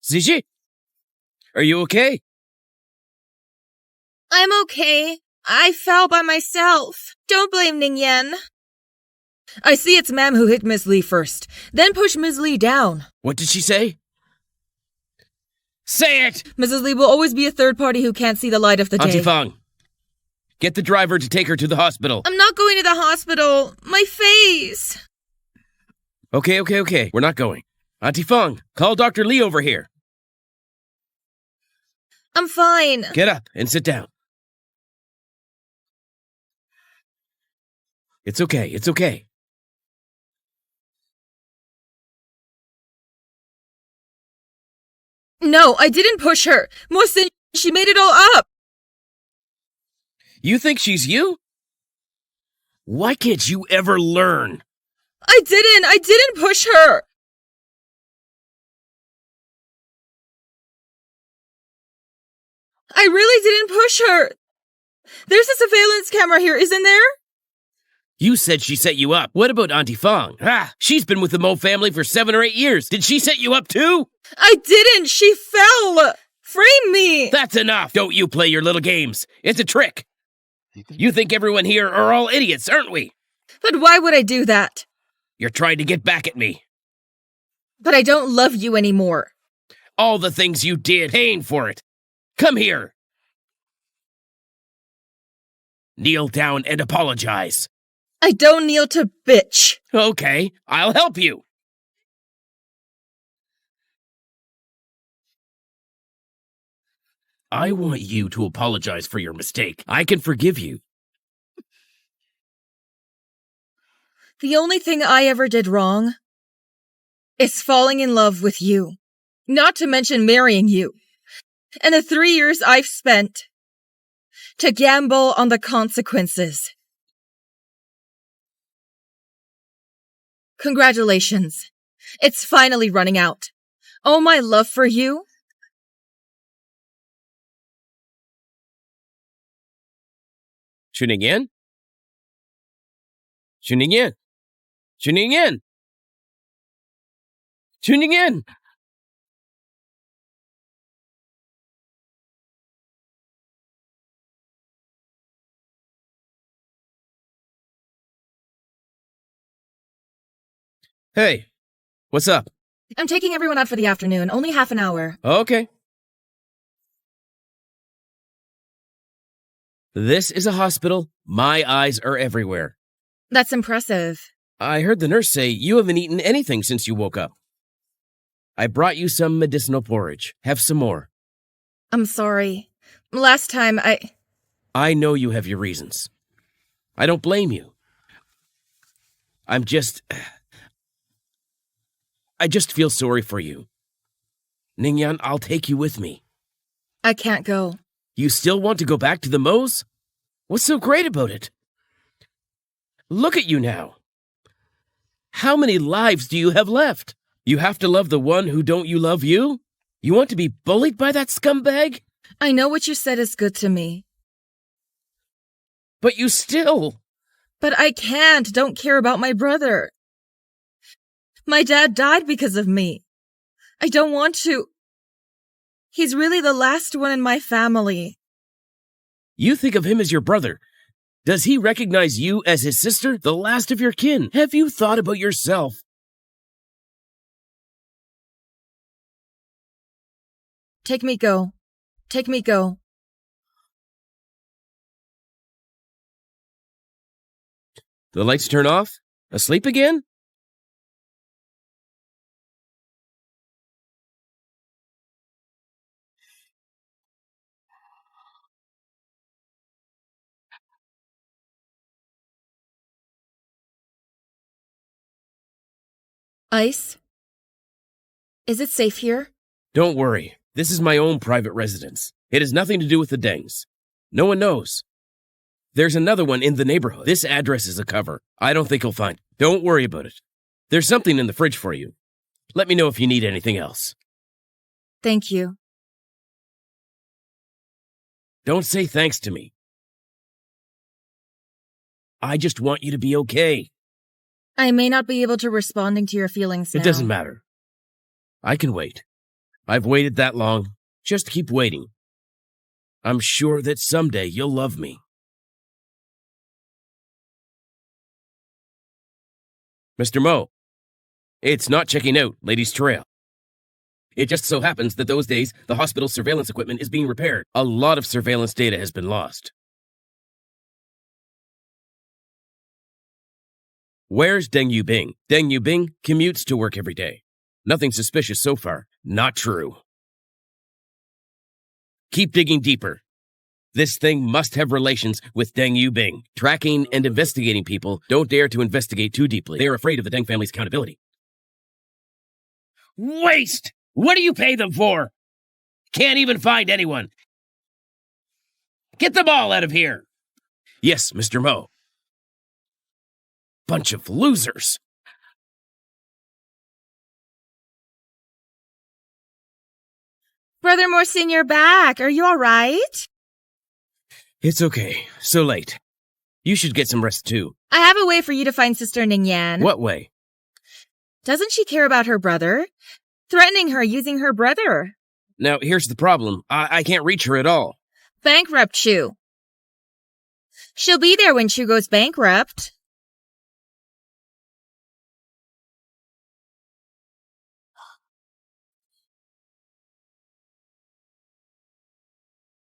Speaker 1: Ziji, are you okay?
Speaker 2: I'm okay. I fell by myself. Don't blame Ningyan. I see it's ma'am who hit Miss Lee first. Then push Ms. Lee down.
Speaker 1: What did she say? Say it!
Speaker 2: Mrs. Lee will always be a third party who can't see the light of the day.
Speaker 1: Auntie Fang, get the driver to take her to the hospital.
Speaker 2: I'm not going to the hospital. My face.
Speaker 1: Okay. We're not going. Auntie Fang, call Dr. Lee over here.
Speaker 2: I'm fine.
Speaker 1: Get up and sit down. It's okay.
Speaker 2: No, I didn't push her. Mohsin, she made it all up.
Speaker 1: You think she's you? Why can't you ever learn?
Speaker 2: I didn't push her. I really didn't push her. There's a surveillance camera here, isn't there?
Speaker 1: You said she set you up. What about Auntie Fang? She's been with the Mo family for 7 or 8 years. Did she set you up too?
Speaker 2: I didn't. She fell. Frame me.
Speaker 1: That's enough. Don't you play your little games. It's a trick. You think everyone here are all idiots, aren't we?
Speaker 2: But why would I do that?
Speaker 1: You're trying to get back at me.
Speaker 2: But I don't love you anymore.
Speaker 1: All the things you did, paying for it. Come here. Kneel down and apologize.
Speaker 2: I don't kneel to bitch.
Speaker 1: Okay, I'll help you. I want you to apologize for your mistake. I can forgive you.
Speaker 2: The only thing I ever did wrong is falling in love with you. Not to mention marrying you. And the 3 years I've spent to gamble on the consequences. Congratulations. It's finally running out. All my love for you.
Speaker 1: Tuning in? Tuning in? Tuning in? Tuning in? Hey, what's up?
Speaker 2: I'm taking everyone out for the afternoon, only half an hour.
Speaker 1: Okay. This is a hospital. My eyes are everywhere.
Speaker 2: That's impressive.
Speaker 1: I heard the nurse say you haven't eaten anything since you woke up. I brought you some medicinal porridge. Have some more.
Speaker 2: I'm sorry. Last time
Speaker 1: I know you have your reasons. I don't blame you. I just feel sorry for you. Ningyan, I'll take you with me.
Speaker 2: I can't go.
Speaker 1: You still want to go back to the Moes? What's so great about it? Look at you now. How many lives do you have left? You have to love the one who don't you love you? You want to be bullied by that scumbag?
Speaker 2: I know what you said is good to me.
Speaker 1: But you still...
Speaker 2: But I don't care about my brother. My dad died because of me. I don't want to. He's really the last one in my family.
Speaker 1: You think of him as your brother. Does he recognize you as his sister, the last of your kin? Have you thought about yourself?
Speaker 2: Take me go. Take me go.
Speaker 1: The lights turn off? Asleep again?
Speaker 2: Ice? Is it safe here?
Speaker 1: Don't worry. This is my own private residence. It has nothing to do with the Dengs. No one knows. There's another one in the neighborhood. This address is a cover. I don't think you'll find it. Don't worry about it. There's something in the fridge for you. Let me know if you need anything else.
Speaker 2: Thank you.
Speaker 1: Don't say thanks to me. I just want you to be okay.
Speaker 2: I may not be able to responding to your feelings now.
Speaker 1: It doesn't matter. I can wait. I've waited that long. Just keep waiting. I'm sure that someday you'll love me. Mr. Mo, it's not checking out, ladies' trail. It just so happens that those days, the hospital's surveillance equipment is being repaired. A lot of surveillance data has been lost. Where's Deng Yubing? Deng Yubing commutes to work every day. Nothing suspicious so far. Not true. Keep digging deeper. This thing must have relations with Deng Yubing. Tracking and investigating people don't dare to investigate too deeply. They are afraid of the Deng family's accountability. Waste! What do you pay them for? Can't even find anyone. Get them all out of here. Yes, Mr. Mo. Bunch of losers.
Speaker 2: Brother Morsin, you're back. Are you all right?
Speaker 1: It's okay. So late. You should get some rest too.
Speaker 2: I have a way for you to find Sister Ningyan.
Speaker 1: What way?
Speaker 2: Doesn't she care about her brother? Threatening her using her brother.
Speaker 1: Now, here's the problem. I can't reach her at all.
Speaker 2: Bankrupt you. She'll be there when she goes bankrupt.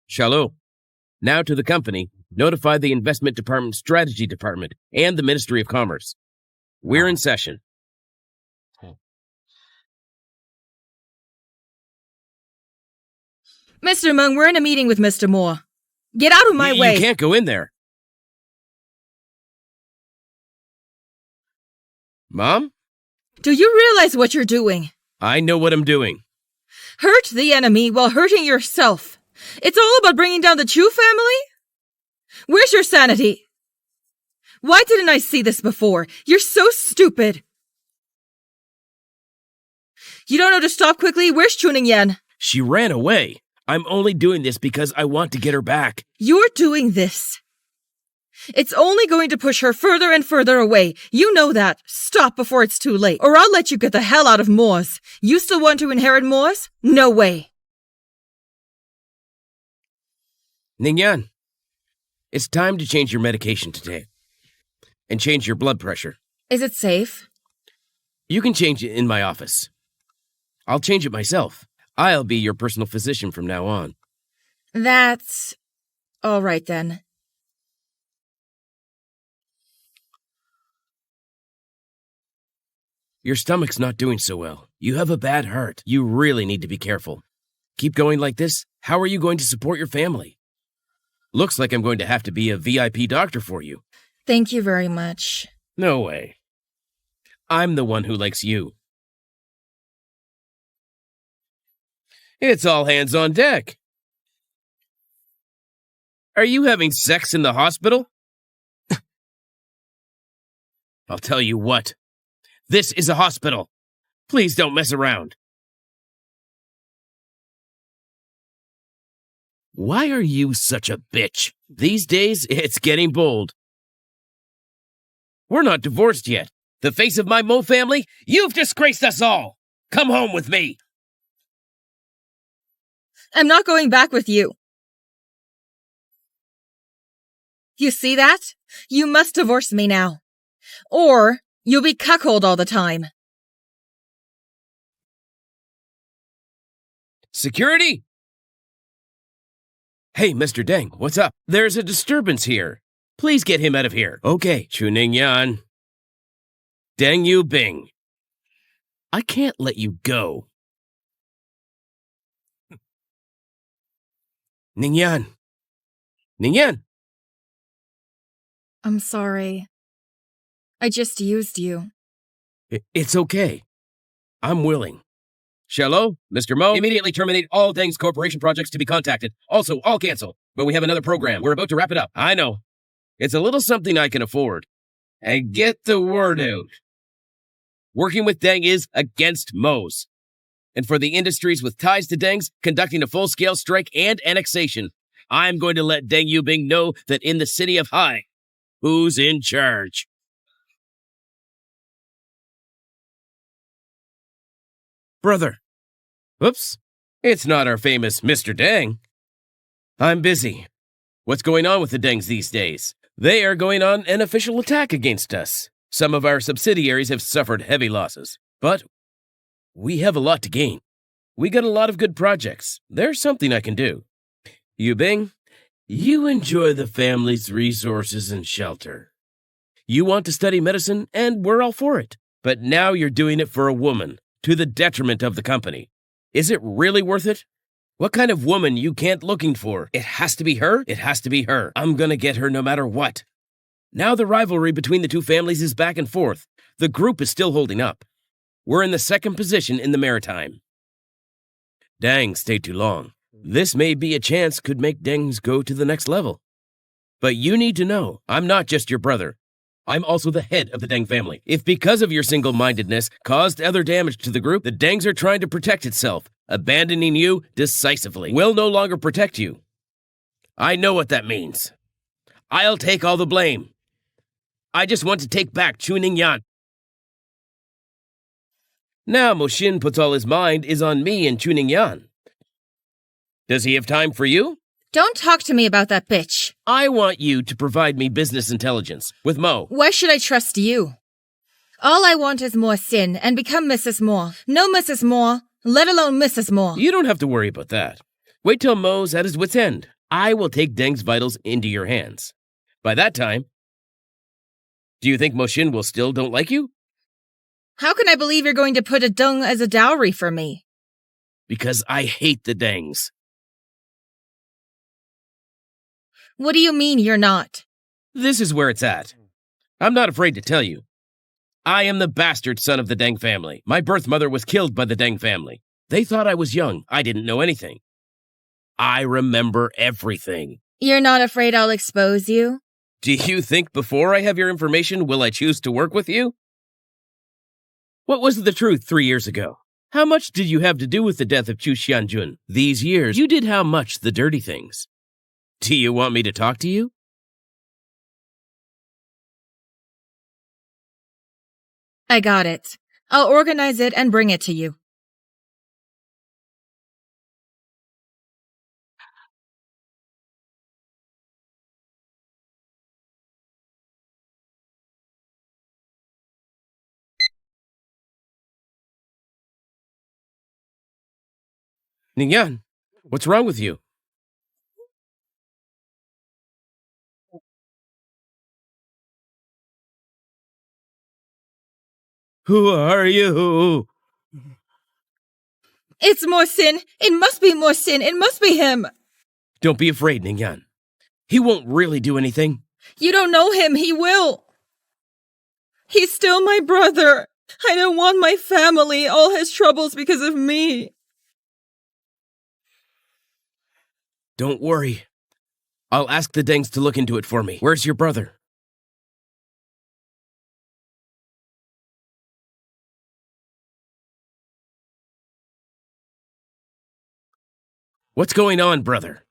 Speaker 1: Shalom. Now to the company, notify the Investment Department, Strategy Department, and the Ministry of Commerce. We're in session.
Speaker 2: Mr. Meng, we're in a meeting with Mr. Moore. Get out of my way!
Speaker 1: You can't go in there. Mom?
Speaker 2: Do you realize what you're doing?
Speaker 1: I know what I'm doing.
Speaker 2: Hurt the enemy while hurting yourself. It's all about bringing down the Chu family? Where's your sanity? Why didn't I see this before? You're so stupid. You don't know to stop quickly? Where's Chuning Yan?
Speaker 1: She ran away. I'm only doing this because I want to get her back.
Speaker 2: You're doing this. It's only going to push her further and further away. You know that. Stop before it's too late, or I'll let you get the hell out of Moors. You still want to inherit Moors? No way.
Speaker 1: Ningyan, it's time to change your medication today. And change your blood pressure.
Speaker 2: Is it safe?
Speaker 1: You can change it in my office. I'll change it myself. I'll be your personal physician from now on.
Speaker 2: That's... all right, then.
Speaker 1: Your stomach's not doing so well. You have a bad heart. You really need to be careful. Keep going like this, how are you going to support your family? Looks like I'm going to have to be a VIP doctor for you.
Speaker 2: Thank you very much.
Speaker 1: No way. I'm the one who likes you. It's all hands on deck. Are you having sex in the hospital? I'll tell you what. This is a hospital. Please don't mess around. Why are you such a bitch? These days, it's getting bold. We're not divorced yet. The face of my Mo family, you've disgraced us all. Come home with me.
Speaker 2: I'm not going back with you. You see that? You must divorce me now. Or you'll be cuckolded all the time.
Speaker 1: Security? Hey, Mr. Deng, what's up? There's a disturbance here. Please get him out of here. Okay, Chuning Yan. Deng Yu Bing. I can't let you go. Ningyan. Ningyan.
Speaker 2: I'm sorry. I just used you.
Speaker 1: It's okay. I'm willing. Shallow, Mr. Mo, immediately terminate all Deng's corporation projects to be contacted. Also, all cancel. But we have another program. We're about to wrap it up. I know. It's a little something I can afford. And get the word out. Working with Deng is against Mo's. And for the industries with ties to Deng's, conducting a full-scale strike and annexation, I'm going to let Deng Yubing know that in the city of Hai, who's in charge. Brother. Oops. It's not our famous Mr. Deng. I'm busy. What's going on with the Dengs these days? They are going on an official attack against us. Some of our subsidiaries have suffered heavy losses, but we have a lot to gain. We got a lot of good projects. There's something I can do. Yubing, you enjoy the family's resources and shelter. You want to study medicine, and we're all for it. But now you're doing it for a woman, to the detriment of the company. Is it really worth it? What kind of woman you can't looking for? It has to be her? It has to be her. I'm gonna get her no matter what. Now the rivalry between the two families is back and forth. The group is still holding up. We're in the second position in the Maritime. Deng stayed too long. This may be a chance could make Dengs go to the next level. But you need to know, I'm not just your brother. I'm also the head of the Deng family. If because of your single-mindedness caused other damage to the group, the Dengs are trying to protect itself, abandoning you decisively. Will no longer protect you. I know what that means. I'll take all the blame. I just want to take back Chuning Yan. Now Moshin puts all his mind is on me and Chuning Yan. Does he have time for you?
Speaker 2: Don't talk to me about that bitch.
Speaker 1: I want you to provide me business intelligence with Mo.
Speaker 2: Why should I trust you? All I want is more sin and become Mrs. Moore. No Mrs. Moore, let alone Mrs. Moore.
Speaker 1: You don't have to worry about that. Wait till Mo's at his wit's end. I will take Deng's vitals into your hands. By that time, do you think Mo Xin will still don't like you?
Speaker 2: How can I believe you're going to put a dung as a dowry for me?
Speaker 1: Because I hate the Dengs.
Speaker 2: What do you mean you're not?
Speaker 1: This is where it's at. I'm not afraid to tell you. I am the bastard son of the Deng family. My birth mother was killed by the Deng family. They thought I was young. I didn't know anything. I remember everything.
Speaker 2: You're not afraid I'll expose you?
Speaker 1: Do you think before I have your information will I choose to work with you? What was the truth 3 years ago? How much did you have to do with the death of Chu Xianjun? These years, you did how much the dirty things? Do you want me to talk to you?
Speaker 2: I got it. I'll organize it and bring it to you.
Speaker 1: Ningyan, what's wrong with you? Who are you?
Speaker 2: It's more sin. It must be more sin. It must be him.
Speaker 1: Don't be afraid, Ningyan. He won't really do anything.
Speaker 2: You don't know him. He will. He's still my brother. I don't want my family, all his troubles because of me.
Speaker 1: Don't worry. I'll ask the Dengs to look into it for me. Where's your brother? What's going on, brother?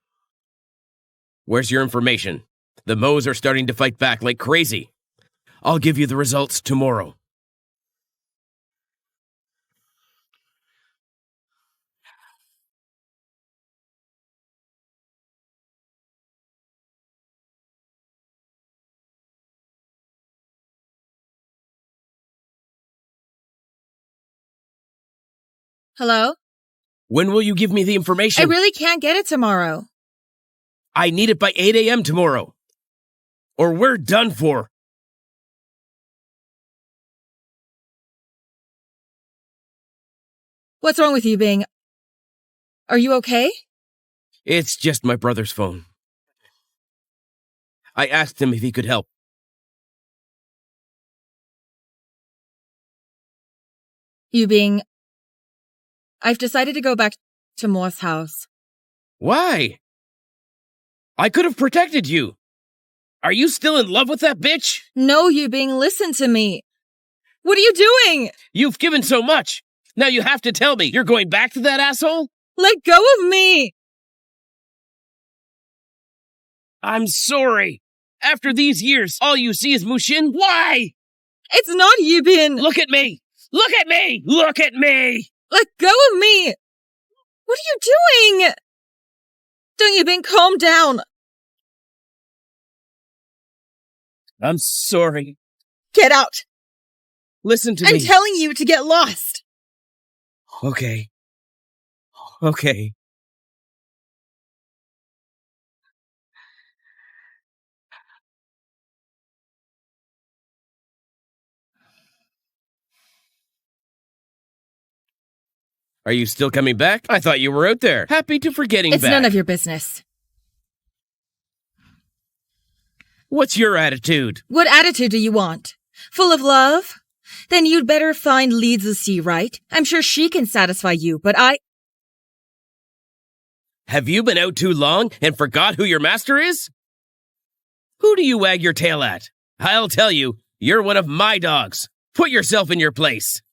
Speaker 1: Where's your information? The Mo's are starting to fight back like crazy. I'll give you the results tomorrow.
Speaker 2: Hello?
Speaker 1: When will you give me the information?
Speaker 2: I really can't get it tomorrow.
Speaker 1: I need it by 8 a.m. tomorrow. Or we're done for.
Speaker 2: What's wrong with you, Bing? Are you okay?
Speaker 1: It's just my brother's phone. I asked him if he could help.
Speaker 2: You Bing, I've decided to go back to Moore's house.
Speaker 1: Why? I could have protected you. Are you still in love with that bitch?
Speaker 2: No, you Bing, listen to me. What are you doing?
Speaker 1: You've given so much. Now you have to tell me you're going back to that asshole?
Speaker 2: Let go of me!
Speaker 1: I'm sorry. After these years, all you see is Mushin. Why?
Speaker 2: It's not you, Bin!
Speaker 1: Look at me! Look at me! Look at me!
Speaker 2: Let go of me! What are you doing? Don't you Bin, calm down!
Speaker 1: I'm sorry.
Speaker 2: Get out!
Speaker 1: Listen to me.
Speaker 2: I'm telling you to get lost!
Speaker 1: Okay. Okay. Are you still coming back? I thought you were out there. Happy to forgetting
Speaker 2: It's
Speaker 1: back.
Speaker 2: none of your business.
Speaker 1: What's your attitude?
Speaker 2: What attitude do you want? Full of love? Then you'd better find Li Zixi, right? I'm sure she can satisfy you, but
Speaker 1: Have you been out too long and forgot who your master is? Who do you wag your tail at? I'll tell you, you're one of my dogs. Put yourself in your place.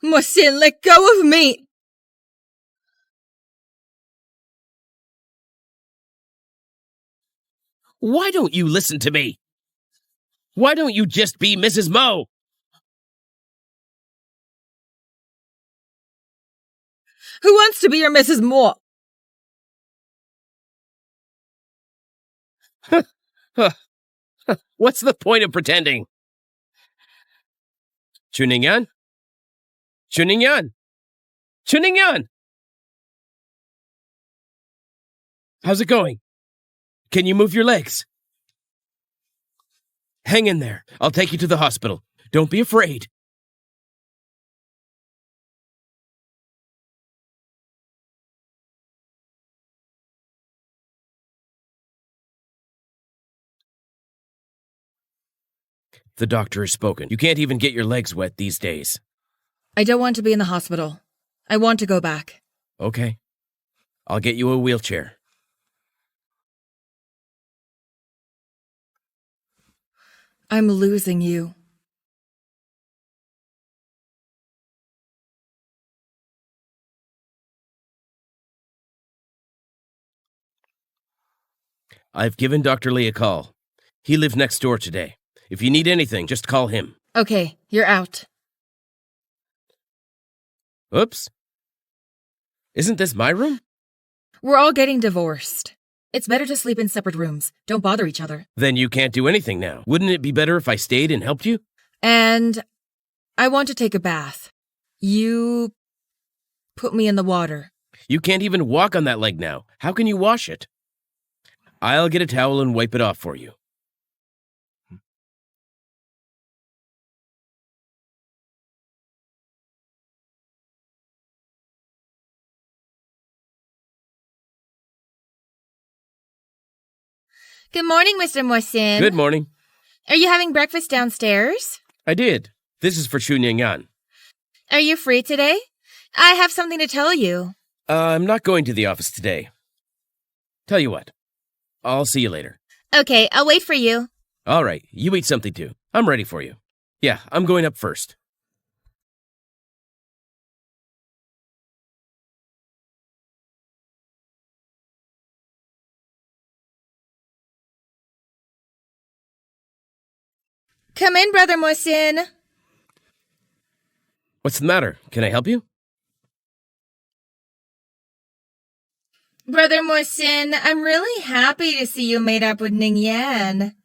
Speaker 2: Mohsin, let go of me!
Speaker 1: Why don't you listen to me? Why don't you just be Mrs. Mo?
Speaker 2: Who wants to be your Mrs. Moore?
Speaker 1: What's the point of pretending? Chuningyan? Chuningyan? Chuningyan! How's it going? Can you move your legs? Hang in there. I'll take you to the hospital. Don't be afraid. The doctor has spoken. You can't even get your legs wet these days.
Speaker 2: I don't want to be in the hospital. I want to go back.
Speaker 1: Okay. I'll get you a wheelchair.
Speaker 2: I'm losing you.
Speaker 1: I've given Dr. Lee a call. He lives next door today. If you need anything, just call him.
Speaker 2: Okay, you're out.
Speaker 1: Oops. Isn't this my room?
Speaker 2: We're all getting divorced. It's better to sleep in separate rooms. Don't bother each other.
Speaker 1: Then you can't do anything now. Wouldn't it be better if I stayed and helped you?
Speaker 2: And I want to take a bath. You put me in the water.
Speaker 1: You can't even walk on that leg now. How can you wash it? I'll get a towel and wipe it off for you.
Speaker 2: Good morning, Mr. Mohsin.
Speaker 1: Good morning.
Speaker 2: Are you having breakfast downstairs?
Speaker 1: I did. This is for Chuningyan.
Speaker 2: Are you free today? I have something to tell you.
Speaker 1: I'm not going to the office today. Tell you what. I'll see you later.
Speaker 2: Okay, I'll wait for you.
Speaker 1: All right, you eat something too. I'm ready for you. Yeah, I'm going up first.
Speaker 2: Come in, Brother Mohsin.
Speaker 1: What's the matter? Can I help you?
Speaker 2: Brother Mohsin, I'm really happy to see you made up with Ning Yan.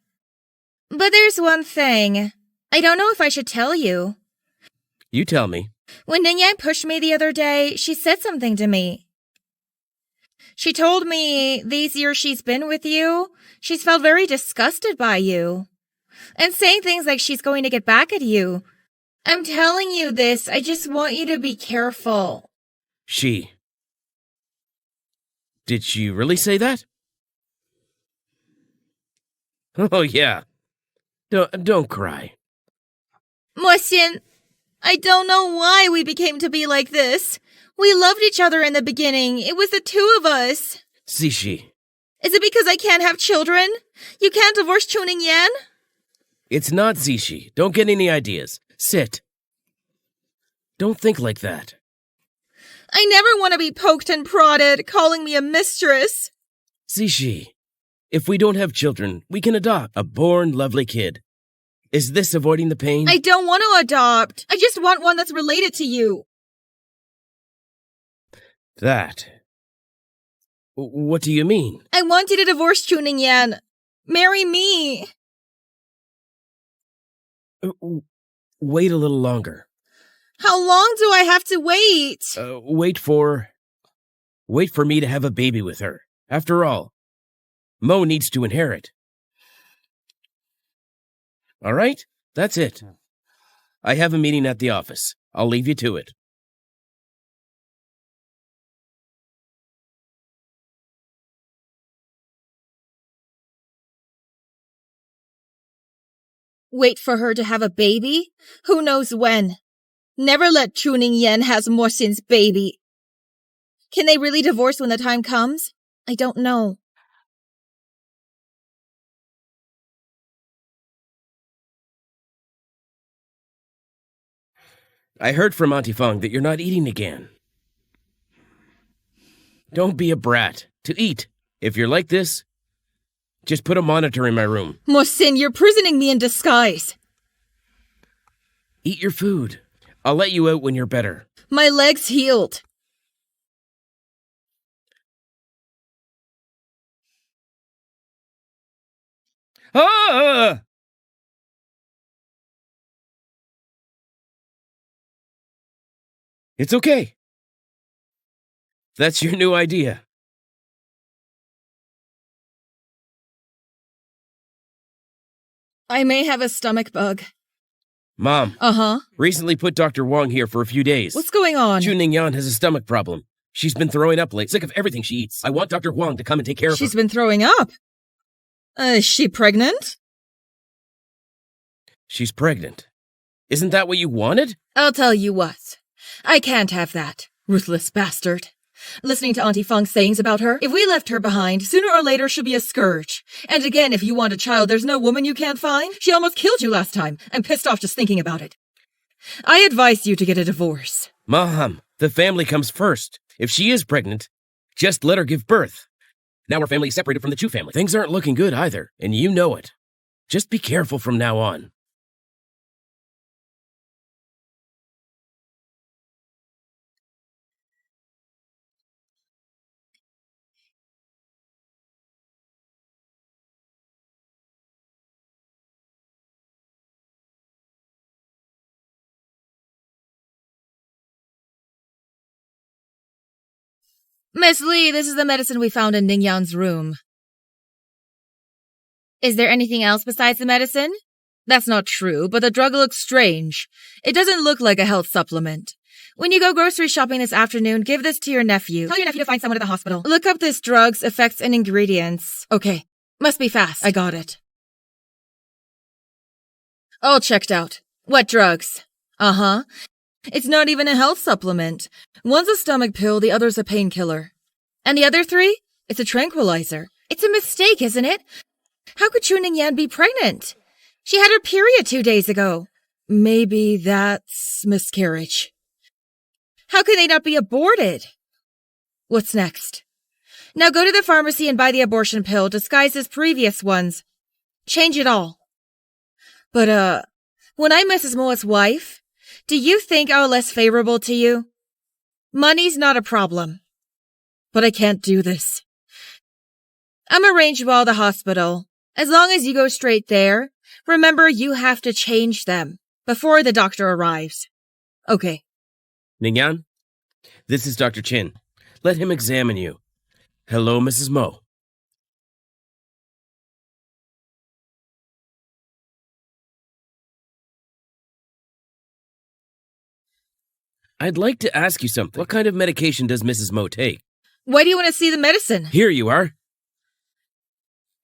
Speaker 2: But there's one thing. I don't know if I should tell you.
Speaker 1: You tell me.
Speaker 2: When Ning Yan pushed me the other day, she said something to me. She told me these years she's been with you, she's felt very disgusted by you. And saying things like she's going to get back at you. I'm telling you this, I just want you to be careful.
Speaker 1: Did she really say that? Oh, yeah. Don't cry.
Speaker 2: Mohsin, I don't know why we became to be like this. We loved each other in the beginning. It was the two of us.
Speaker 1: Zishi.
Speaker 2: Is it because I can't have children? You can't divorce Chuning Yan?
Speaker 1: It's not Zishi. Don't get any ideas. Sit. Don't think like that.
Speaker 2: I never want to be poked and prodded, calling me a mistress.
Speaker 1: Zishi, if we don't have children, we can adopt a born lovely kid. Is this avoiding the pain?
Speaker 2: I don't want to adopt. I just want one that's related to you.
Speaker 1: That. What do you mean?
Speaker 2: I want you to divorce Chuning Yan. Marry me.
Speaker 1: Wait a little longer.
Speaker 2: How long do I have to wait?
Speaker 1: Wait for me to have a baby with her. After all, Mo needs to inherit. All right, that's it. I have a meeting at the office. I'll leave you to it.
Speaker 2: Wait for her to have a baby? Who knows when? Never let Chuning Yan has Mohsin's baby. Can they really divorce when the time comes? I don't know.
Speaker 1: I heard from Auntie Fong that you're not eating again. Don't be a brat. To eat. If you're like this, just put a monitor in my room.
Speaker 2: Mohsin, you're prisoning me in disguise.
Speaker 1: Eat your food. I'll let you out when you're better.
Speaker 2: My leg's healed.
Speaker 1: Ah! It's okay. That's your new idea.
Speaker 2: I may have a stomach bug.
Speaker 1: Mom.
Speaker 2: Uh-huh.
Speaker 1: Recently put Dr. Wong here for a few days.
Speaker 2: What's going on?
Speaker 1: Chu Ningyan has a stomach problem. She's been throwing up late, sick of everything she eats. I want Dr. Wong to come and take care of her.
Speaker 2: She's been throwing up. Is she pregnant?
Speaker 1: She's pregnant. Isn't that what you wanted?
Speaker 2: I'll tell you what. I can't have that. Ruthless bastard. Listening to Auntie Feng's sayings about her, if we left her behind, sooner or later she'll be a scourge. And again, if you want a child, there's no woman you can't find. She almost killed you last time. I'm pissed off just thinking about it. I advise you to get a divorce.
Speaker 1: Mom, the family comes first. If she is pregnant, just let her give birth. Now our family is separated from the Chu family. Things aren't looking good either, and you know it. Just be careful from now on.
Speaker 2: Miss Lee, this is the medicine we found in Ningyan's room. Is there anything else besides the medicine? That's not true, but the drug looks strange. It doesn't look like a health supplement. When you go grocery shopping this afternoon, give this to your nephew. Tell your nephew to find someone at the hospital. Look up this drug's effects and ingredients. Okay. Must be fast. I got it. All checked out. What drugs? Uh-huh. It's not even a health supplement. One's a stomach pill, the other's a painkiller. And the other three? It's a tranquilizer. It's a mistake, isn't it? How could Chu Ningyan be pregnant? She had her period 2 days ago. Maybe that's miscarriage. How can they not be aborted? What's next? Now go to the pharmacy and buy the abortion pill disguised as previous ones. Change it all. But, when I'm Mrs. Moa's wife, do you think I'm less favorable to you? Money's not a problem. But I can't do this. I'm arranged you all the hospital. As long as you go straight there, remember you have to change them before the doctor arrives. Okay.
Speaker 1: Ningyan, this is Dr. Chin. Let him examine you. Hello, Mrs. Mo. I'd like to ask you something. What kind of medication does Mrs. Mo take?
Speaker 2: Why do you want to see the medicine?
Speaker 1: Here you are.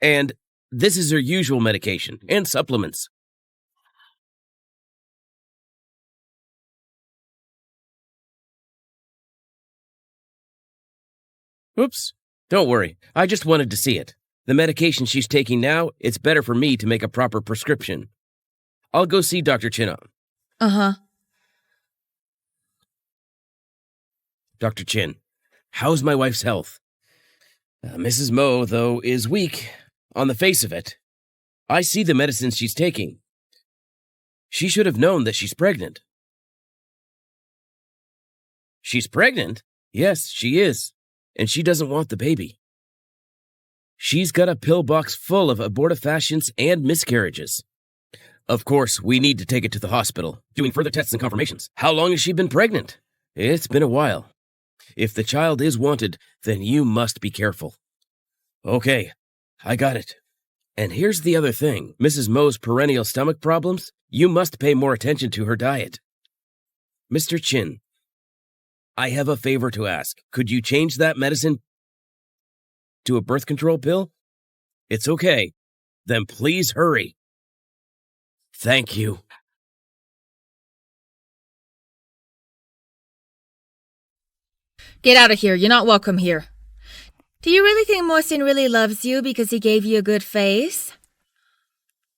Speaker 1: And this is her usual medication and supplements. Oops. Don't worry. I just wanted to see it. The medication she's taking now, it's better for me to make a proper prescription. I'll go see Dr. Chin.
Speaker 2: Uh-huh.
Speaker 1: Dr. Chin, how's my wife's health? Mrs. Mo, though, is weak on the face of it. I see the medicines she's taking. She should have known that she's pregnant. She's pregnant? Yes, she is. And she doesn't want the baby. She's got a pill box full of abortifacients and miscarriages. Of course, we need to take it to the hospital, doing further tests and confirmations. How long has she been pregnant? It's been a while. If the child is wanted, then you must be careful. Okay, I got it. And here's the other thing. Mrs. Mo's perennial stomach problems, you must pay more attention to her diet. Mr. Chin, I have a favor to ask. Could you change that medicine to a birth control pill? It's okay. Then please hurry. Thank you.
Speaker 2: Get out of here. You're not welcome here. Do you really think Mohsin really loves you because he gave you a good face?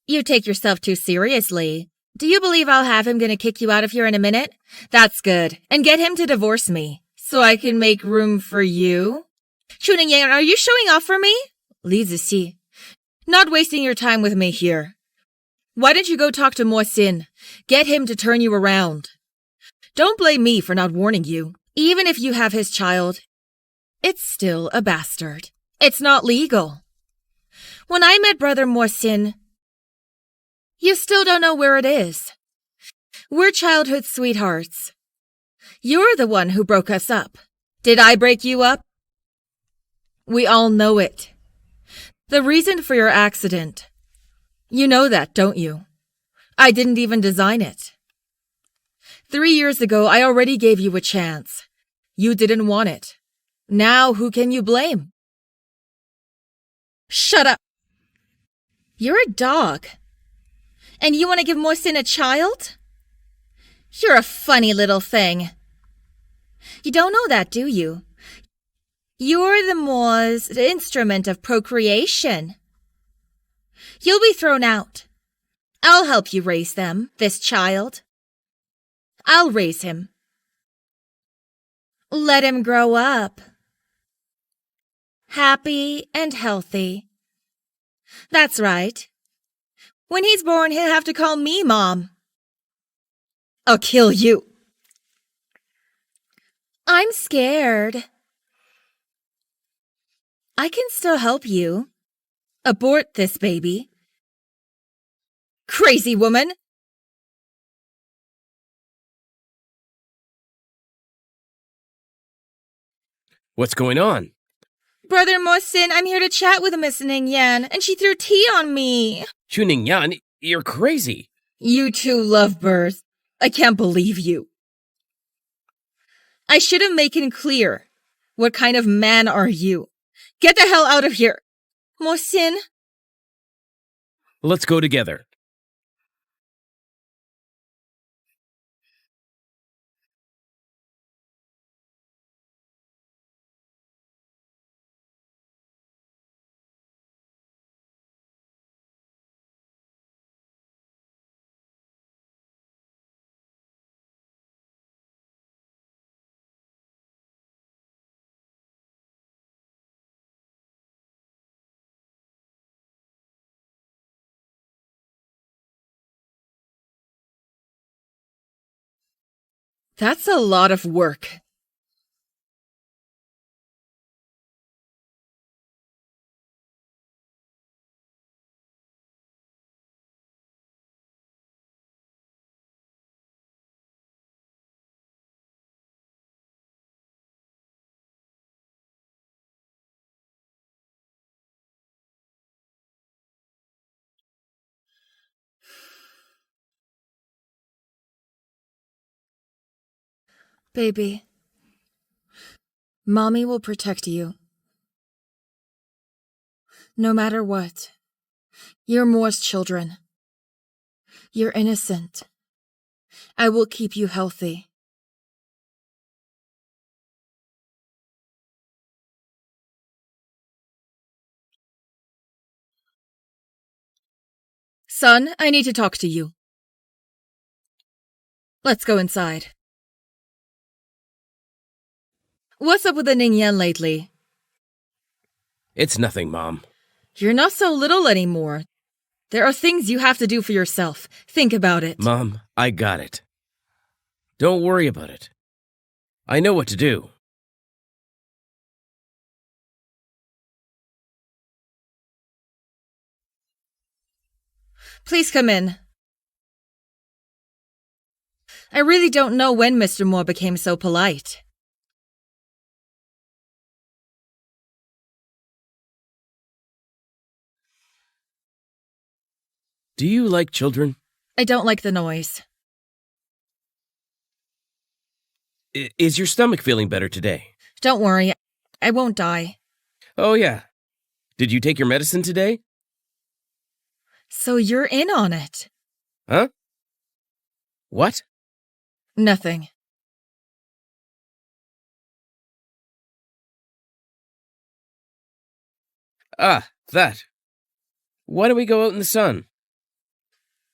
Speaker 2: You take yourself too seriously. Do you believe I'll have him gonna kick you out of here in a minute? That's good. And get him to divorce me, so I can make room for you? Chu Ningyan, are you showing off for me? Li Zixi. Not wasting your time with me here. Why don't you go talk to Mohsin? Get him to turn you around. Don't blame me for not warning you. Even if you have his child, it's still a bastard. It's not legal. When I met Brother Mohsin, you still don't know where it is. We're childhood sweethearts. You're the one who broke us up. Did I break you up? We all know it. The reason for your accident. You know that, don't you? I didn't even design it. 3 years ago, I already gave you a chance. You didn't want it. Now, who can you blame? Shut up. You're a dog. And you want to give Mohsin a child? You're a funny little thing. You don't know that, do you? You're the Moor's instrument of procreation. You'll be thrown out. I'll help you raise them, this child. I'll raise him. Let him grow up. Happy and healthy. That's right. When he's born, he'll have to call me Mom. I'll kill you. I'm scared. I can still help you. Abort this baby. Crazy woman!
Speaker 1: What's going on?
Speaker 2: Brother Mohsin, I'm here to chat with Miss Ning Yan, and she threw tea on me.
Speaker 1: Chuning Yan, you're crazy.
Speaker 2: You two lovebirds. I can't believe you. I should have made it clear. What kind of man are you? Get the hell out of here. Mohsin.
Speaker 1: Let's go together.
Speaker 2: That's a lot of work. Baby, Mommy will protect you. No matter what. You're Moor's children. You're innocent. I will keep you healthy. Son, I need to talk to you. Let's go inside. What's up with the Ning Yan lately?
Speaker 1: It's nothing, Mom.
Speaker 2: You're not so little anymore. There are things you have to do for yourself. Think about it.
Speaker 1: Mom, I got it. Don't worry about it. I know what to do.
Speaker 2: Please come in. I really don't know when Mr. Moore became so polite.
Speaker 1: Do you like children?
Speaker 2: I don't like the noise.
Speaker 1: Is your stomach feeling better today?
Speaker 2: Don't worry, I won't die.
Speaker 1: Oh, yeah. Did you take your medicine today?
Speaker 2: So you're in on it.
Speaker 1: Huh? What?
Speaker 2: Nothing.
Speaker 1: Ah, that. Why don't we go out in the sun?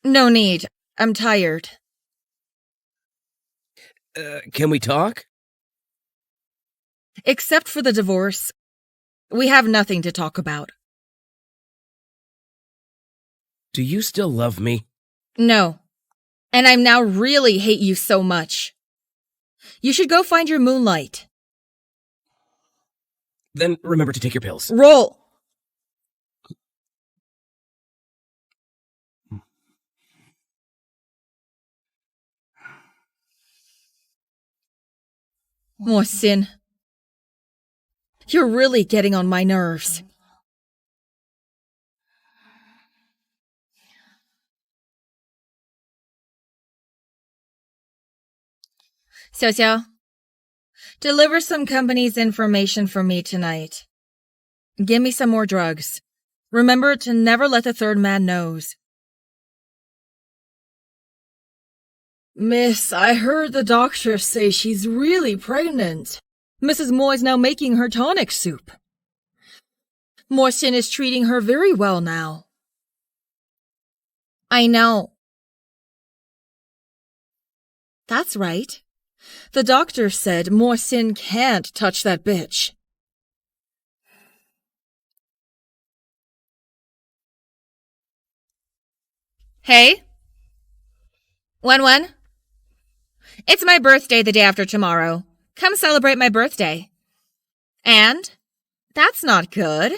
Speaker 2: No need. I'm tired.
Speaker 1: Can we talk?
Speaker 2: Except for the divorce, we have nothing to talk about.
Speaker 1: Do you still love me?
Speaker 2: No. And I now really hate you so much. You should go find your moonlight.
Speaker 1: Then remember to take your pills.
Speaker 2: Roll! Mohsin, you're really getting on my nerves. Xiao, deliver some company's information for me tonight. Give me some more drugs. Remember to never let the third man knows. Miss, I heard the doctor say she's really pregnant. Mrs. Moy's now making her tonic soup. Mohsin is treating her very well now. I know. That's right. The doctor said Mohsin can't touch that bitch. Hey? Wen? It's my birthday the day after tomorrow. Come celebrate my birthday. And? That's not good.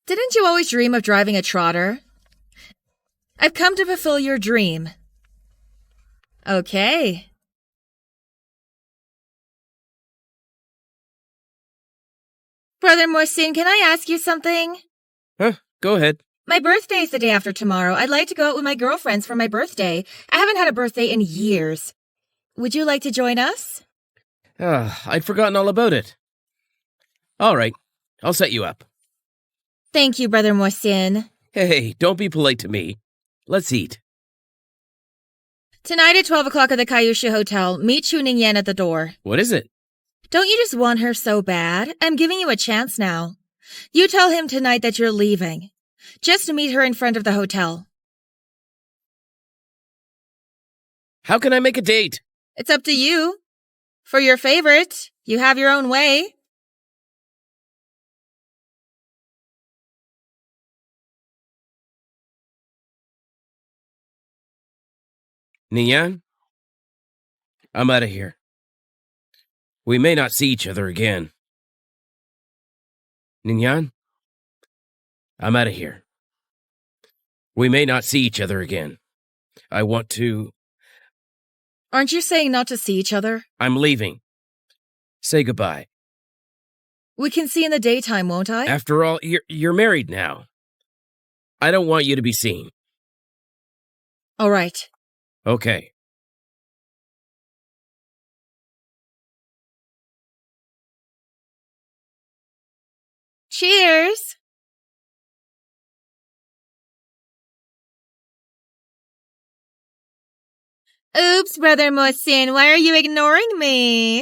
Speaker 2: Didn't you always dream of driving a trotter? I've come to fulfill your dream. Okay. Brother Mohsin, can I ask you something?
Speaker 1: Huh? Go ahead.
Speaker 2: My birthday's the day after tomorrow. I'd like to go out with my girlfriends for my birthday. I haven't had a birthday in years. Would you like to join us?
Speaker 1: I'd forgotten all about it. All right, I'll set you up.
Speaker 2: Thank you, Brother Mohsin.
Speaker 1: Hey, don't be polite to me. Let's eat.
Speaker 2: Tonight at 12 o'clock at the Kaiusha Hotel, meet Chuning Yen at the door.
Speaker 1: What is it?
Speaker 2: Don't you just want her so bad? I'm giving you a chance now. You tell him tonight that you're leaving. Just meet her in front of the hotel.
Speaker 1: How can I make a date?
Speaker 2: It's up to you. For your favorite, you have your own way.
Speaker 1: Nian? I'm out of here. We may not see each other again. Ningyan? I'm out of here. We may not see each other again. I want to...
Speaker 2: Aren't you saying not to see each other?
Speaker 1: I'm leaving. Say goodbye.
Speaker 2: We can see in the daytime, won't I?
Speaker 1: After all, you're married now. I don't want you to be seen.
Speaker 2: All right.
Speaker 1: Okay.
Speaker 2: Cheers! Oops, Brother Mohsin, why are you ignoring me?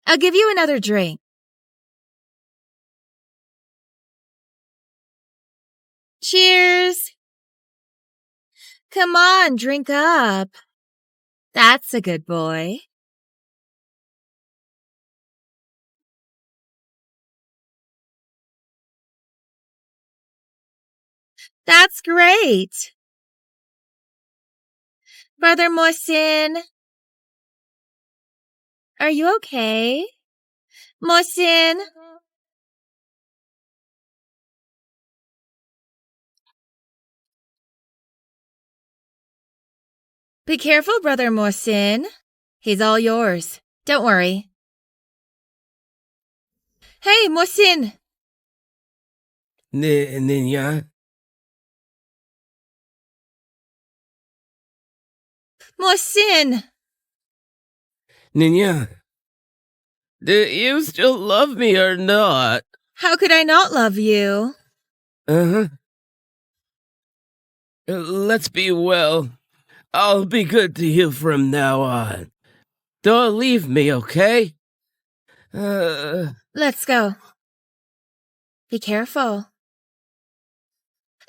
Speaker 2: I'll give you another drink. Cheers! Come on, drink up. That's a good boy. That's great. Brother Mohsin, are you okay? Mohsin? Be careful, Brother Mohsin. He's all yours. Don't worry. Hey, Mohsin!
Speaker 1: Ninya?
Speaker 2: Mohsin!
Speaker 1: Ninya? Do you still love me or not?
Speaker 2: How could I not love you?
Speaker 1: Uh-huh. Let's be well. I'll be good to you from now on. Don't leave me, okay?
Speaker 2: Let's go. Be careful.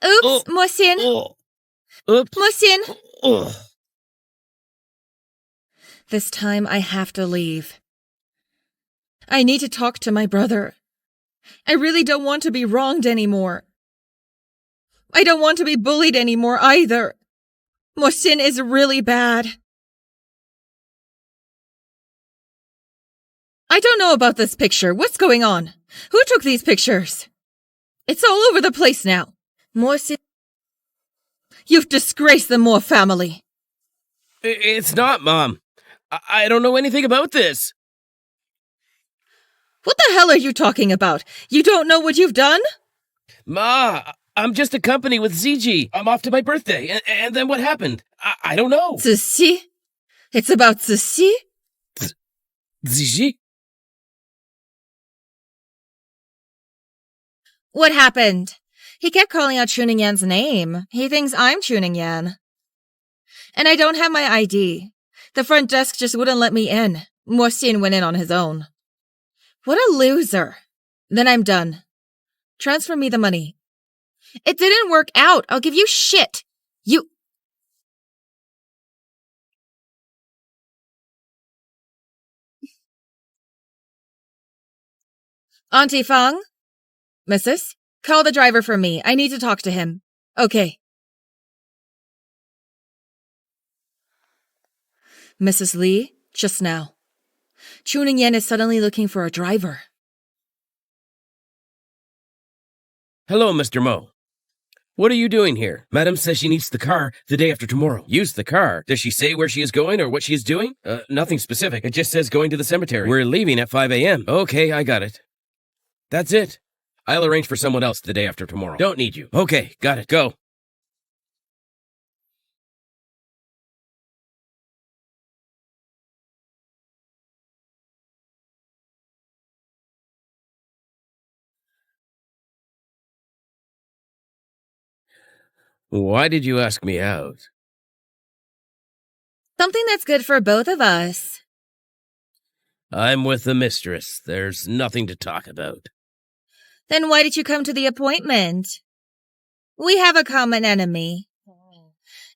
Speaker 2: Oops, Mohsin!
Speaker 1: Oops.
Speaker 2: Mohsin! This time I have to leave. I need to talk to my brother. I really don't want to be wronged anymore. I don't want to be bullied anymore either. Mohsin is really bad. I don't know about this picture. What's going on? Who took these pictures? It's all over the place now. Mohsin, you've disgraced the Moore family.
Speaker 1: It's not, Mom. I don't know anything about this.
Speaker 2: What the hell are you talking about? You don't know what you've done?
Speaker 1: Ma, I'm just a company with ZG. I'm off to my birthday. And then what happened? I don't know.
Speaker 2: Ceci? It's about Ceci?
Speaker 1: ZG?
Speaker 2: What happened? He kept calling out Chuning Yan's name. He thinks I'm Chuning Yan. And I don't have my ID. The front desk just wouldn't let me in. Mo Xin went in on his own. What a loser. Then I'm done. Transfer me the money. It didn't work out. I'll give you shit. You... Auntie Fang? Mrs.? Call the driver for me. I need to talk to him. Okay. Mrs. Lee, just now. Chuning Yan is suddenly looking for a driver.
Speaker 1: Hello, Mr. Mo. What are you doing here? Madam says she needs the car the day after tomorrow. Use the car? Does she say where she is going or what she is doing? Nothing specific. It just says going to the cemetery. We're leaving at 5 a.m. Okay, I got it. That's it. I'll arrange for someone else the day after tomorrow. Don't need you. Okay, got it. Go. Why did you ask me out?
Speaker 2: Something that's good for both of us.
Speaker 1: I'm with the mistress. There's nothing to talk about.
Speaker 2: Then why did you come to the appointment? We have a common enemy.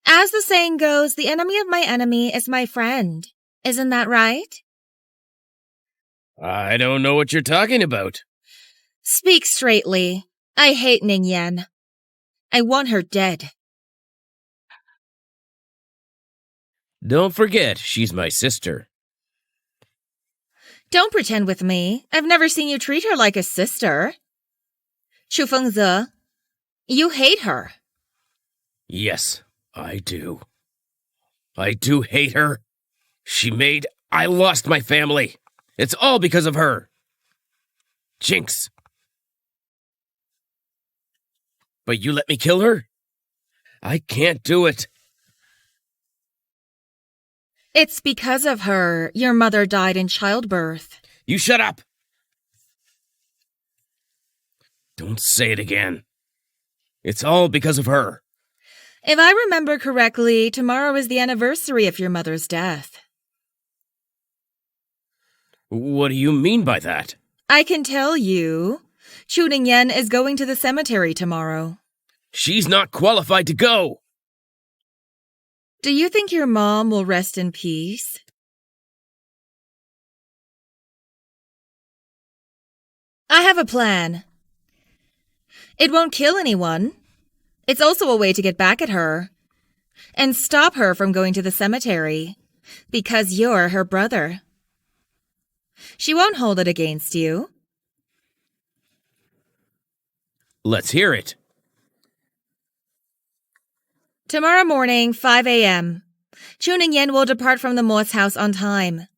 Speaker 2: As the saying goes, the enemy of my enemy is my friend. Isn't that right?
Speaker 1: I don't know what you're talking about.
Speaker 2: Speak straightly. I hate Ning Yan. I want her dead.
Speaker 1: Don't forget, she's my sister.
Speaker 2: Don't pretend with me. I've never seen you treat her like a sister. Chu Fengze, you hate her.
Speaker 1: Yes, I do. I do hate her. I lost my family. It's all because of her. Jinx. But you let me kill her? I can't do it.
Speaker 2: It's because of her. Your mother died in childbirth.
Speaker 1: You shut up. Don't say it again. It's all because of her.
Speaker 2: If I remember correctly, tomorrow is the anniversary of your mother's death.
Speaker 1: What do you mean by that?
Speaker 2: I can tell you. Chuning Yan is going to the cemetery tomorrow.
Speaker 1: She's not qualified to go.
Speaker 2: Do you think your mom will rest in peace? I have a plan. It won't kill anyone. It's also a way to get back at her and stop her from going to the cemetery because you're her brother. She won't hold it against you.
Speaker 1: Let's hear it.
Speaker 2: Tomorrow morning, 5 a.m. Chuning Yan will depart from the Mo's house on time.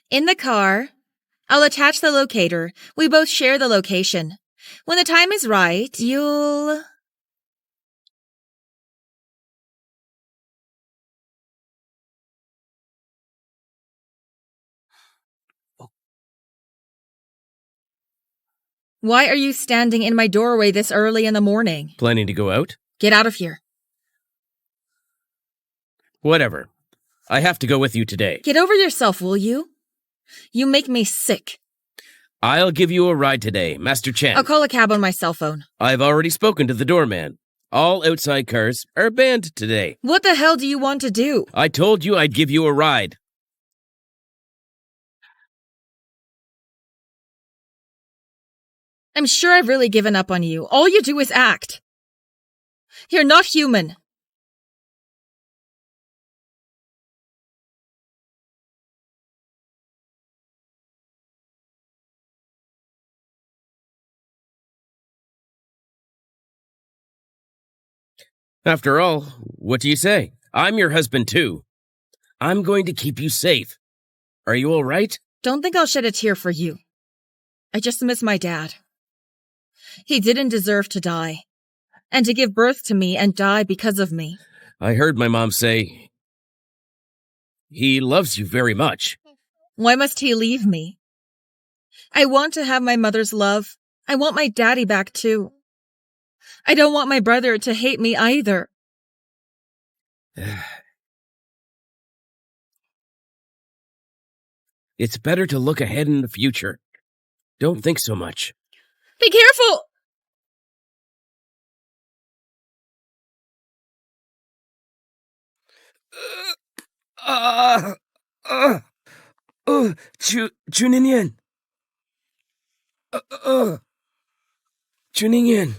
Speaker 2: In the car, I'll attach the locator. We both share the location. When the time is right, you'll... Why are you standing in my doorway this early in the morning?
Speaker 1: Planning to go out?
Speaker 2: Get out of here.
Speaker 1: Whatever. I have to go with you today.
Speaker 2: Get over yourself, will you? You make me sick.
Speaker 1: I'll give you a ride today, Master Chen.
Speaker 2: I'll call a cab on my cell phone.
Speaker 1: I've already spoken to the doorman. All outside cars are banned today.
Speaker 2: What the hell do you want to do?
Speaker 1: I told you I'd give you a ride.
Speaker 2: I'm sure I've really given up on you. All you do is act. You're not human.
Speaker 1: After all, what do you say? I'm your husband too. I'm going to keep you safe. Are you all right?
Speaker 2: Don't think I'll shed a tear for you. I just miss my dad. He didn't deserve to die. And to give birth to me and die because of me.
Speaker 1: I heard my mom say he loves you very much.
Speaker 2: Why must he leave me? I want to have my mother's love. I want my daddy back too. I don't want my brother to hate me either.
Speaker 1: It's better to look ahead in the future. Don't think so much.
Speaker 2: Be careful!
Speaker 1: Juninyan. Juninyan.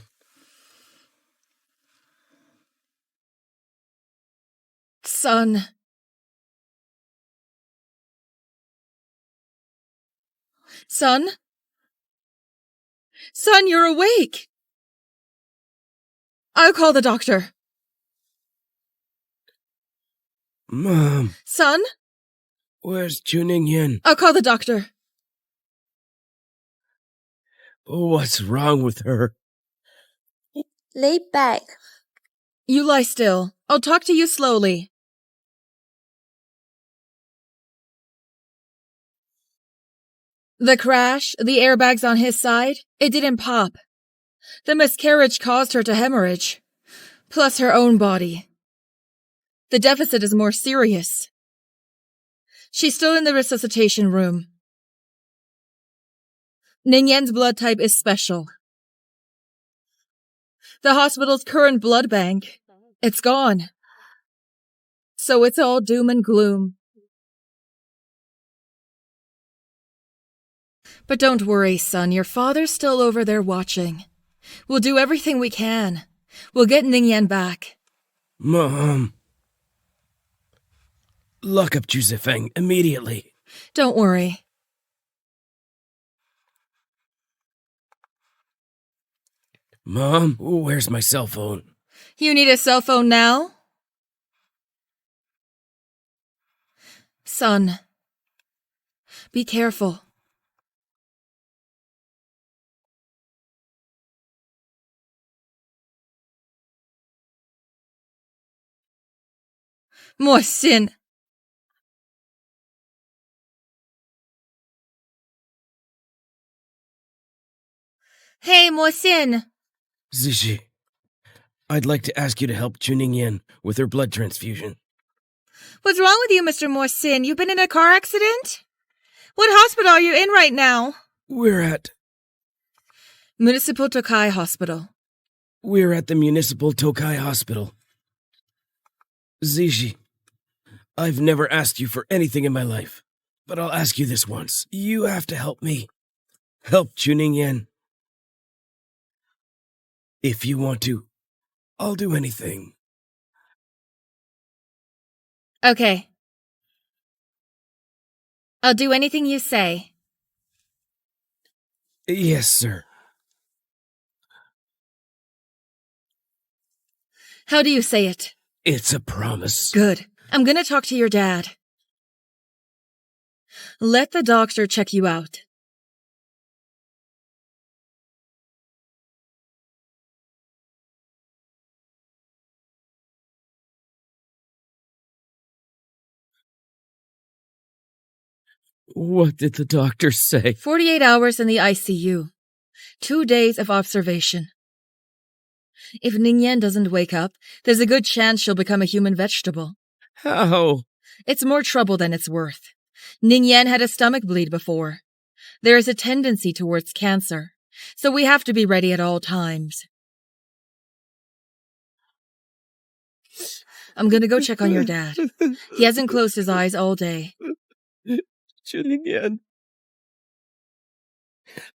Speaker 2: Son. Son? Son, you're awake! I'll call the doctor.
Speaker 1: Mom.
Speaker 2: Son?
Speaker 1: Where's Juninyan?
Speaker 2: I'll call the doctor.
Speaker 1: What's wrong with her?
Speaker 3: Lay back.
Speaker 2: You lie still. I'll talk to you slowly. The crash, the airbags on his side, it didn't pop. The miscarriage caused her to hemorrhage. Plus her own body. The deficit is more serious. She's still in the resuscitation room. Ningyan's blood type is special. The hospital's current blood bank, it's gone. So it's all doom and gloom. But don't worry, son, your father's still over there watching. We'll do everything we can. We'll get Ningyan back.
Speaker 1: Mom. Lock up Juzefeng immediately.
Speaker 2: Don't worry.
Speaker 1: Mom, where's my cell phone?
Speaker 2: You need a cell phone now? Son, be careful. Mohsin. Hey, Mohsin.
Speaker 1: Zishi, I'd like to ask you to help Juninyan with her blood transfusion.
Speaker 2: What's wrong with you, Mr. Mohsin? You've been in a car accident? What hospital are you in right now?
Speaker 1: We're at
Speaker 2: Municipal Tokai Hospital.
Speaker 1: We're at the Municipal Tokai Hospital. Zishi, I've never asked you for anything in my life, but I'll ask you this once. You have to help me. Help Juninyan. If you want to, I'll do anything.
Speaker 2: Okay. I'll do anything you say.
Speaker 1: Yes, sir.
Speaker 2: How do you say it?
Speaker 1: It's a promise.
Speaker 2: Good. I'm gonna talk to your dad. Let the doctor check you out.
Speaker 1: What did the doctor say?
Speaker 2: 48 hours in the ICU. 2 days of observation. If Ningyan doesn't wake up, there's a good chance she'll become a human vegetable.
Speaker 1: How?
Speaker 2: It's more trouble than it's worth. Ningyan had a stomach bleed before. There is a tendency towards cancer, so we have to be ready at all times. I'm gonna go check on your dad. He hasn't closed his eyes all day.
Speaker 1: Juninyan,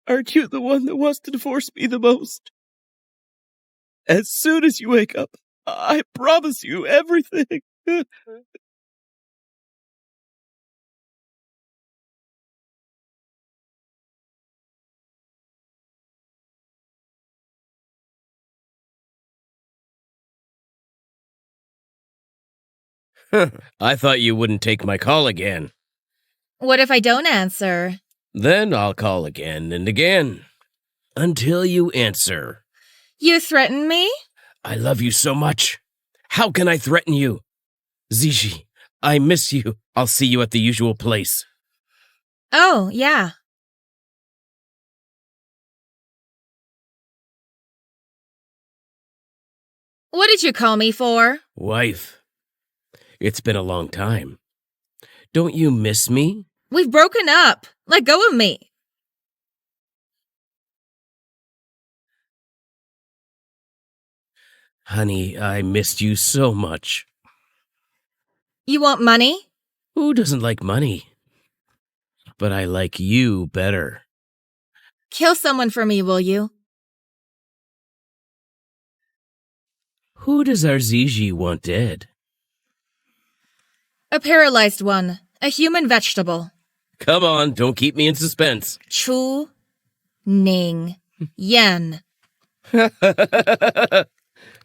Speaker 1: aren't you the one that wants to divorce me the most? As soon as you wake up, I promise you everything. I thought you wouldn't take my call again.
Speaker 2: What if I don't answer?
Speaker 1: Then I'll call again and again. Until you answer.
Speaker 2: You threaten me?
Speaker 1: I love you so much. How can I threaten you? Ziji, I miss you. I'll see you at the usual place.
Speaker 2: Oh, yeah. What did you call me for?
Speaker 1: Wife, it's been a long time. Don't you miss me?
Speaker 2: We've broken up. Let go of me.
Speaker 1: Honey, I missed you so much.
Speaker 2: You want money?
Speaker 1: Who doesn't like money? But I like you better.
Speaker 2: Kill someone for me, will you?
Speaker 1: Who does our Ziji want dead?
Speaker 2: A paralyzed one. A human vegetable.
Speaker 1: Come on, don't keep me in suspense.
Speaker 2: Chu Ning Yen.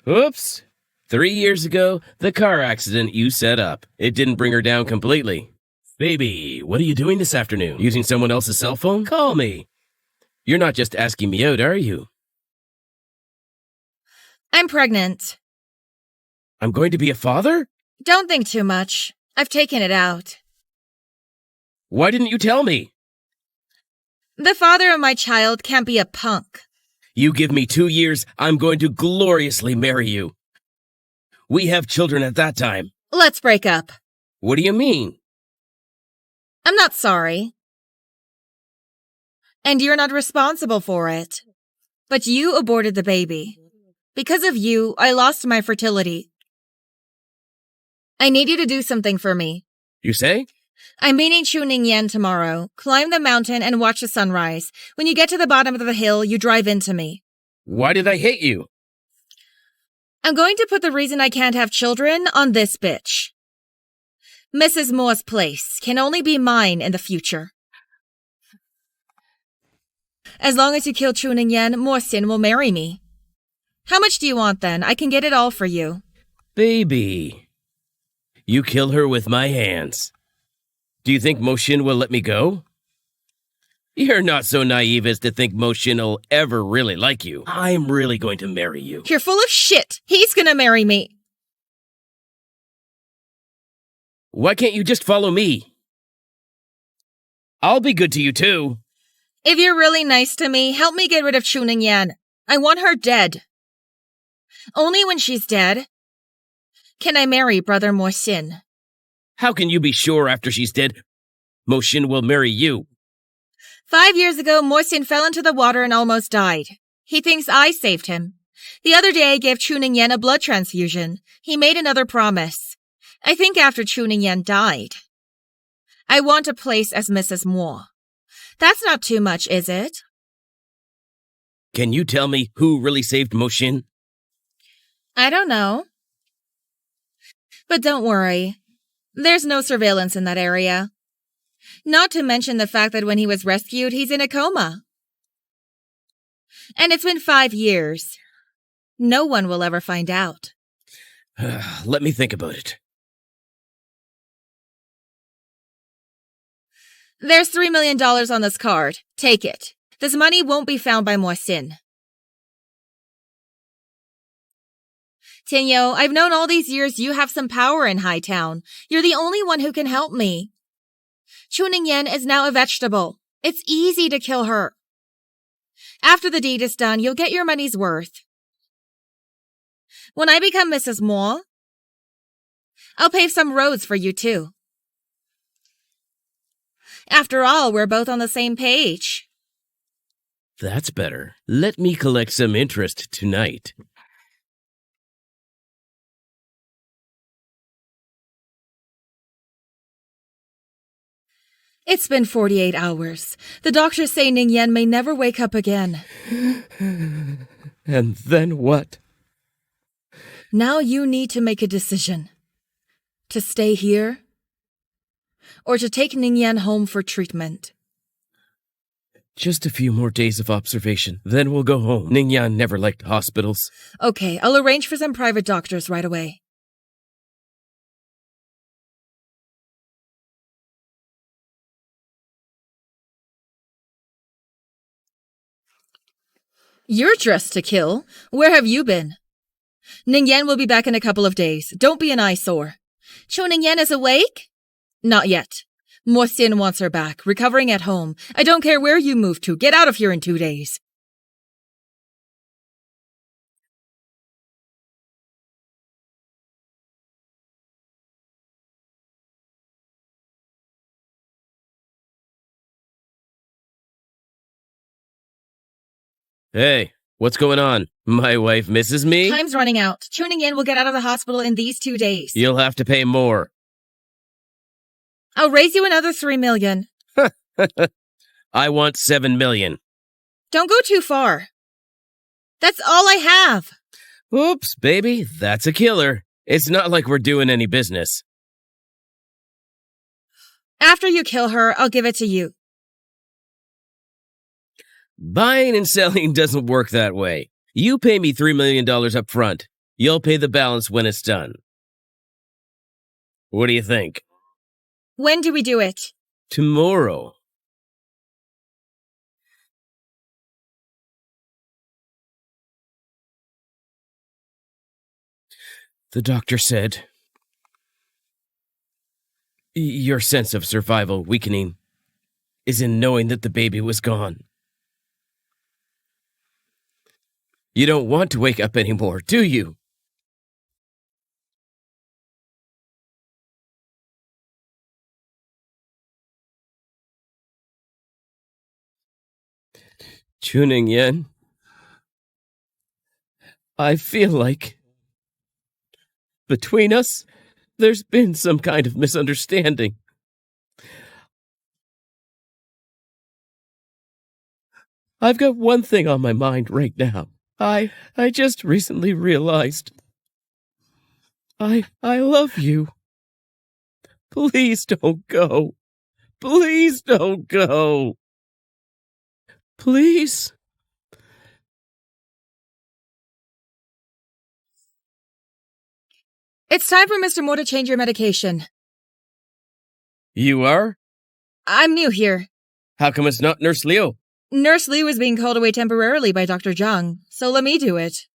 Speaker 1: Oops. 3 years ago, the car accident you set up. It didn't bring her down completely. Baby, what are you doing this afternoon? Using someone else's cell phone? Call me. You're not just asking me out, are you?
Speaker 2: I'm pregnant.
Speaker 1: I'm going to be a father?
Speaker 2: Don't think too much. I've taken it out.
Speaker 1: Why didn't you tell me?
Speaker 2: The father of my child can't be a punk.
Speaker 1: You give me 2 years, I'm going to gloriously marry you. We have children at that time.
Speaker 2: Let's break up.
Speaker 1: What do you mean?
Speaker 2: I'm not sorry. And you're not responsible for it. But you aborted the baby. Because of you, I lost my fertility. I need you to do something for me.
Speaker 1: You say?
Speaker 2: I'm meeting Chu Ning Yan tomorrow. Climb the mountain and watch the sunrise. When you get to the bottom of the hill, you drive into me.
Speaker 1: Why did I hate you?
Speaker 2: I'm going to put the reason I can't have children on this bitch. Mrs. Moore's place can only be mine in the future. As long as you kill Chu Ning Yan, Mo-sin will marry me. How much do you want then? I can get it all for you.
Speaker 1: Baby. You kill her with my hands. Do you think Mo-shin will let me go? You're not so naive as to think Mo-shin will ever really like you. I'm really going to marry you.
Speaker 2: You're full of shit. He's gonna marry me.
Speaker 1: Why can't you just follow me? I'll be good to you too.
Speaker 2: If you're really nice to me, help me get rid of Chu Ning Yan. I want her dead. Only when she's dead can I marry Brother Mo-sin.
Speaker 1: How can you be sure after she's dead, Mo-shin will marry you?
Speaker 2: 5 years ago, Mo-sin fell into the water and almost died. He thinks I saved him. The other day, I gave Chu Ning Yan a blood transfusion. He made another promise. I think after Chu Ning Yan died, I want a place as Mrs. Mo. That's not too much, is it?
Speaker 1: Can you tell me who really saved Mo-shin?
Speaker 2: I don't know. But don't worry. There's no surveillance in that area. Not to mention the fact that when he was rescued, he's in a coma. And it's been 5 years. No one will ever find out.
Speaker 1: Let me think about it.
Speaker 2: There's $3 million on this card. Take it. This money won't be found by Mo-sin. Tianyo, I've known all these years you have some power in Hightown. You're the only one who can help me. Chu Ning Yan is now a vegetable. It's easy to kill her. After the deed is done, you'll get your money's worth. When I become Mrs. Mo, I'll pave some roads for you too. After all, we're both on the same page.
Speaker 1: That's better. Let me collect some interest tonight.
Speaker 2: It's been 48 hours. The doctors say Ning Yan may never wake up again.
Speaker 1: And then what?
Speaker 2: Now you need to make a decision. To stay here, or to take Ning Yan home for treatment.
Speaker 1: Just a few more days of observation, then we'll go home. Ning Yan never liked hospitals.
Speaker 2: Okay, I'll arrange for some private doctors right away. You're dressed to kill. Where have you been? Ningyan will be back in a couple of days. Don't be an eyesore. Chu Ningyan is awake? Not yet. Mo Xian wants her back, recovering at home. I don't care where you move to. Get out of here in 2 days.
Speaker 1: Hey, what's going on? My wife misses me?
Speaker 2: Time's running out. Chu Ningyan will get out of the hospital in these 2 days.
Speaker 1: You'll have to pay more.
Speaker 2: I'll raise you another 3 million.
Speaker 1: I want 7 million.
Speaker 2: Don't go too far. That's all I have.
Speaker 1: Oops, baby, that's a killer. It's not like we're doing any business.
Speaker 2: After you kill her, I'll give it to you.
Speaker 1: Buying and selling doesn't work that way. You pay me $3 million up front. You'll pay the balance when it's done. What do you think?
Speaker 2: When do we do it?
Speaker 1: Tomorrow. The doctor said your sense of survival weakening is in knowing that the baby was gone. You don't want to wake up anymore, do you? Chu Ningyan, I feel like between us, there's been some kind of misunderstanding. I've got one thing on my mind right now. I just recently realized I love you. Please don't go. Please don't go. Please.
Speaker 2: It's time for Mr. Mo to change your medication.
Speaker 1: You are?
Speaker 2: I'm new here.
Speaker 1: How come it's not Nurse Liu?
Speaker 2: Nurse Liu is being called away temporarily by Dr. Zhang, so let me do it.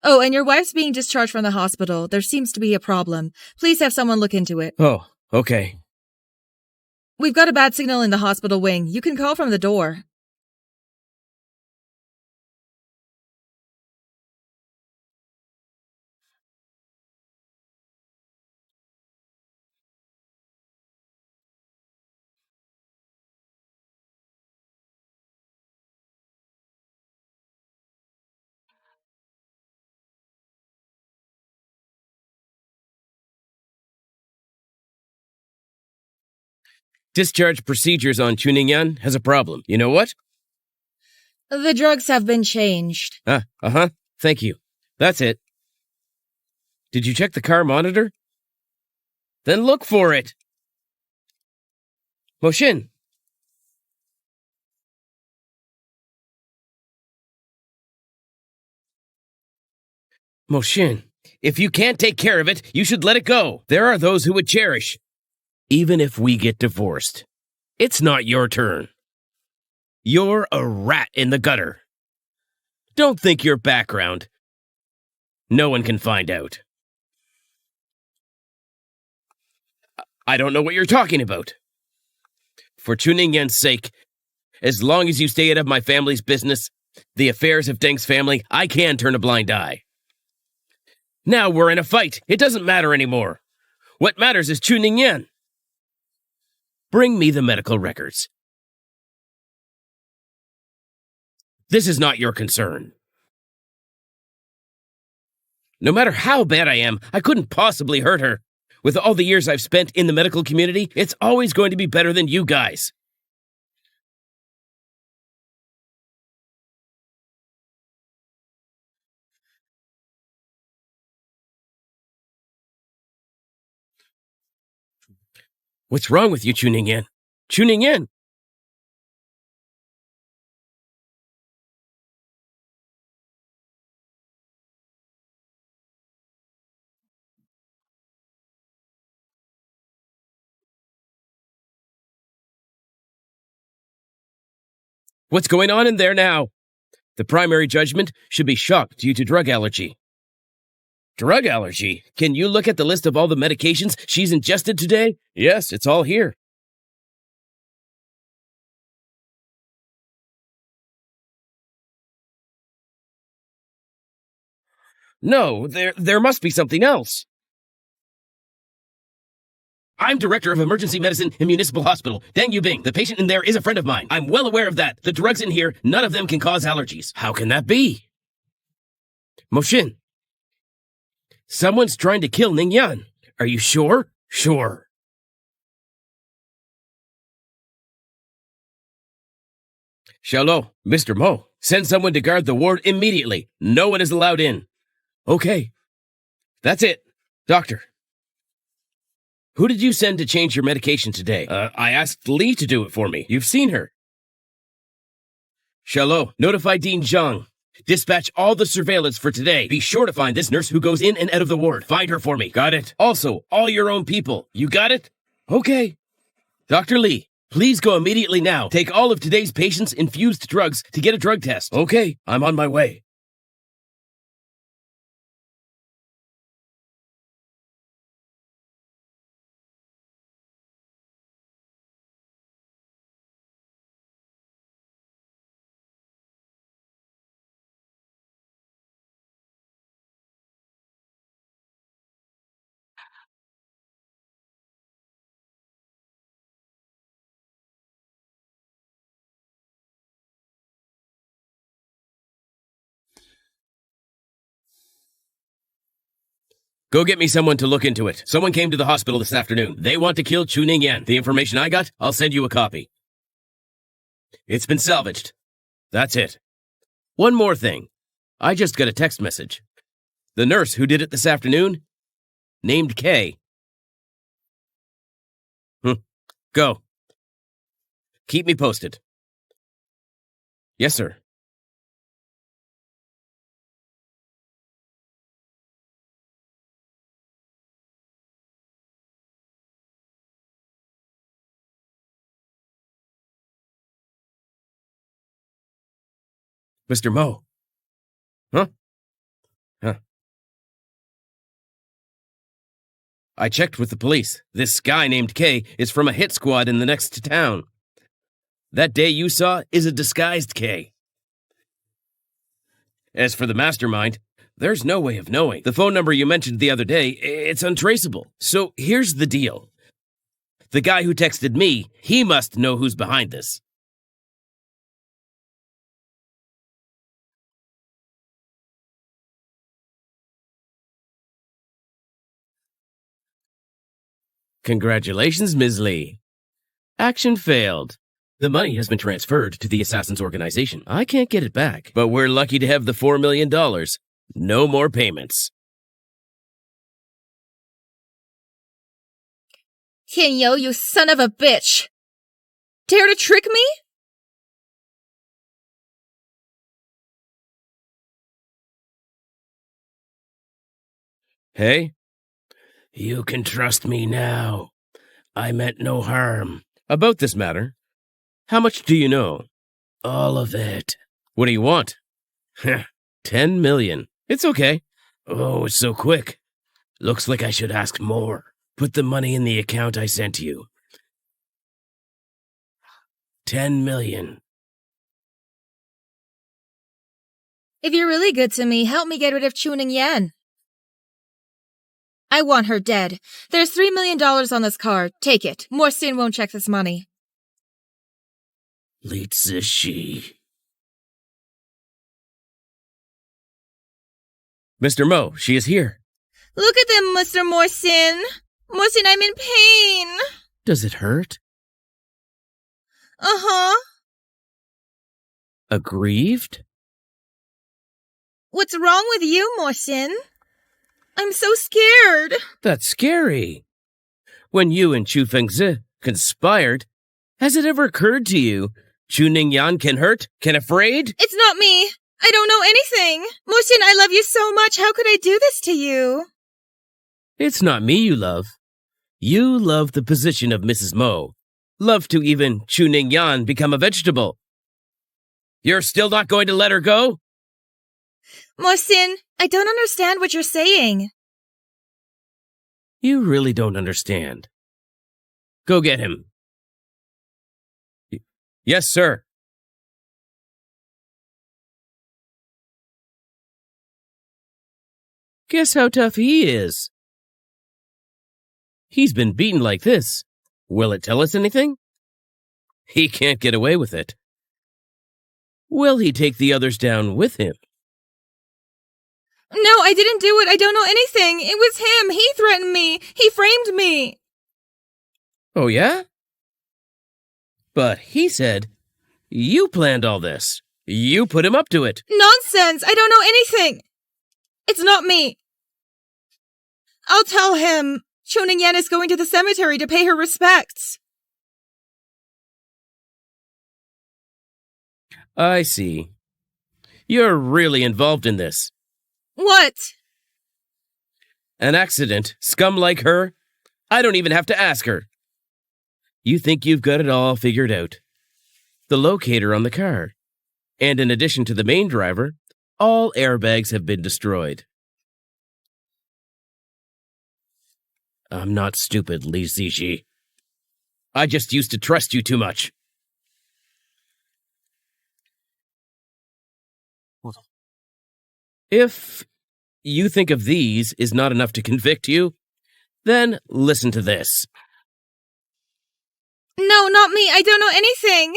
Speaker 2: Oh, and your wife's being discharged from the hospital. There seems to be a problem. Please have someone look into it.
Speaker 1: Oh, okay.
Speaker 2: We've got a bad signal in the hospital wing. You can call from the door.
Speaker 1: Discharge procedures on Chu Ningyan has a problem. You know what?
Speaker 2: The drugs have been changed.
Speaker 1: Uh-huh. Thank you. That's it. Did you check the car monitor? Then look for it. Mo Xin. Mo Xin, if you can't take care of it, you should let it go. There are those who would cherish. Even if we get divorced, it's not your turn. You're a rat in the gutter. Don't think your background. No one can find out. I don't know what you're talking about. For Chu Ningyan's sake, as long as you stay out of my family's business, the affairs of Deng's family, I can turn a blind eye. Now we're in a fight. It doesn't matter anymore. What matters is Chu Ningyan. Bring me the medical records. This is not your concern. No matter how bad I am, I couldn't possibly hurt her. With all the years I've spent in the medical community, it's always going to be better than you guys. What's wrong with you, Chu Ningyan? Chu Ningyan! What's going on in there now? The primary judgment should be shock due to drug allergy. Drug allergy? Can you look at the list of all the medications she's ingested today? Yes, it's all here. No, there must be something else. I'm director of emergency medicine in Municipal Hospital. Deng Yubing, the patient in there is a friend of mine. I'm well aware of that. The drugs in here, none of them can cause allergies. How can that be? Moshin, someone's trying to kill Ning Yan. Are you sure? Sure. Xiaolo, Mr. Mo, send someone to guard the ward immediately. No one is allowed in. Okay. That's it. Doctor. Who did you send to change your medication today? I asked Lee to do it for me. You've seen her. Xiaolo, notify Dean Zhang. Dispatch all the surveillance for today. Be sure to find this nurse who goes in and out of the ward. Find her for me. Got it. Also, all your own people. You got it? Okay. Dr. Lee, please go immediately now. Take all of today's patients' infused drugs to get a drug test. Okay, I'm on my way. Go get me someone to look into it. Someone came to the hospital this afternoon. They want to kill Chu Ning Yan. The information I got, I'll send you a copy. It's been salvaged. That's it. One more thing. I just got a text message. The nurse who did it this afternoon, named Kay. Go. Keep me posted. Yes, sir. Mr. Mo. Huh? I checked with the police. This guy named Kay is from a hit squad in the next town. That day you saw is a disguised Kay. As for the mastermind, there's no way of knowing. The phone number you mentioned the other day, it's untraceable. So here's the deal. The guy who texted me, he must know who's behind this. Congratulations, Ms. Lee. Action failed. The money has been transferred to the Assassins Organization. I can't get it back, but we're lucky to have the $4 million. No more payments.
Speaker 2: Tianyou, you son of a bitch! Dare to trick me?
Speaker 1: Hey? You can trust me now. I meant no harm. About this matter, how much do you know? All of it. What do you want? 10 million. It's okay. Oh, it's so quick. Looks like I should ask more. Put the money in the account I sent you. 10 million.
Speaker 2: If you're really good to me, help me get rid of Chu Ning Yan. I want her dead. There's $3 million on this card. Take it. Morsin won't check this money.
Speaker 1: Litzishi. Mr. Mo, she is here.
Speaker 2: Look at them, Mr. Morsin. Morsin, I'm in pain.
Speaker 1: Does it hurt?
Speaker 2: Uh-huh.
Speaker 1: Aggrieved?
Speaker 2: What's wrong with you, Morsin? I'm so scared.
Speaker 1: That's scary. When you and Chu Fengzi conspired, has it ever occurred to you Chu Ningyan can hurt, can afraid?
Speaker 2: It's not me. I don't know anything. Morsin, I love you so much. How could I do this to you?
Speaker 1: It's not me you love. You love the position of Mrs. Mo. Love to even Chu Ningyan become a vegetable. You're still not going to let her go?
Speaker 2: Mohsin, I don't understand what you're saying.
Speaker 1: You really don't understand. Go get him. Yes, sir. Guess how tough he is. He's been beaten like this. Will it tell us anything? He can't get away with it. Will he take the others down with him?
Speaker 2: No, I didn't do it. I don't know anything. It was him. He threatened me. He framed me.
Speaker 1: Oh, yeah? But he said, you planned all this. You put him up to it.
Speaker 2: Nonsense. I don't know anything. It's not me. I'll tell him. Chuning-yen is going to the cemetery to pay her respects.
Speaker 1: I see. You're really involved in this.
Speaker 2: What?
Speaker 1: An accident? Scum like her? I don't even have to ask her. You think you've got it all figured out. The locator on the car. And in addition to the main driver, all airbags have been destroyed. I'm not stupid, Li Ziyi. I just used to trust you too much. If you think of these is not enough to convict you, then listen to this.
Speaker 2: No, not me. I don't know anything.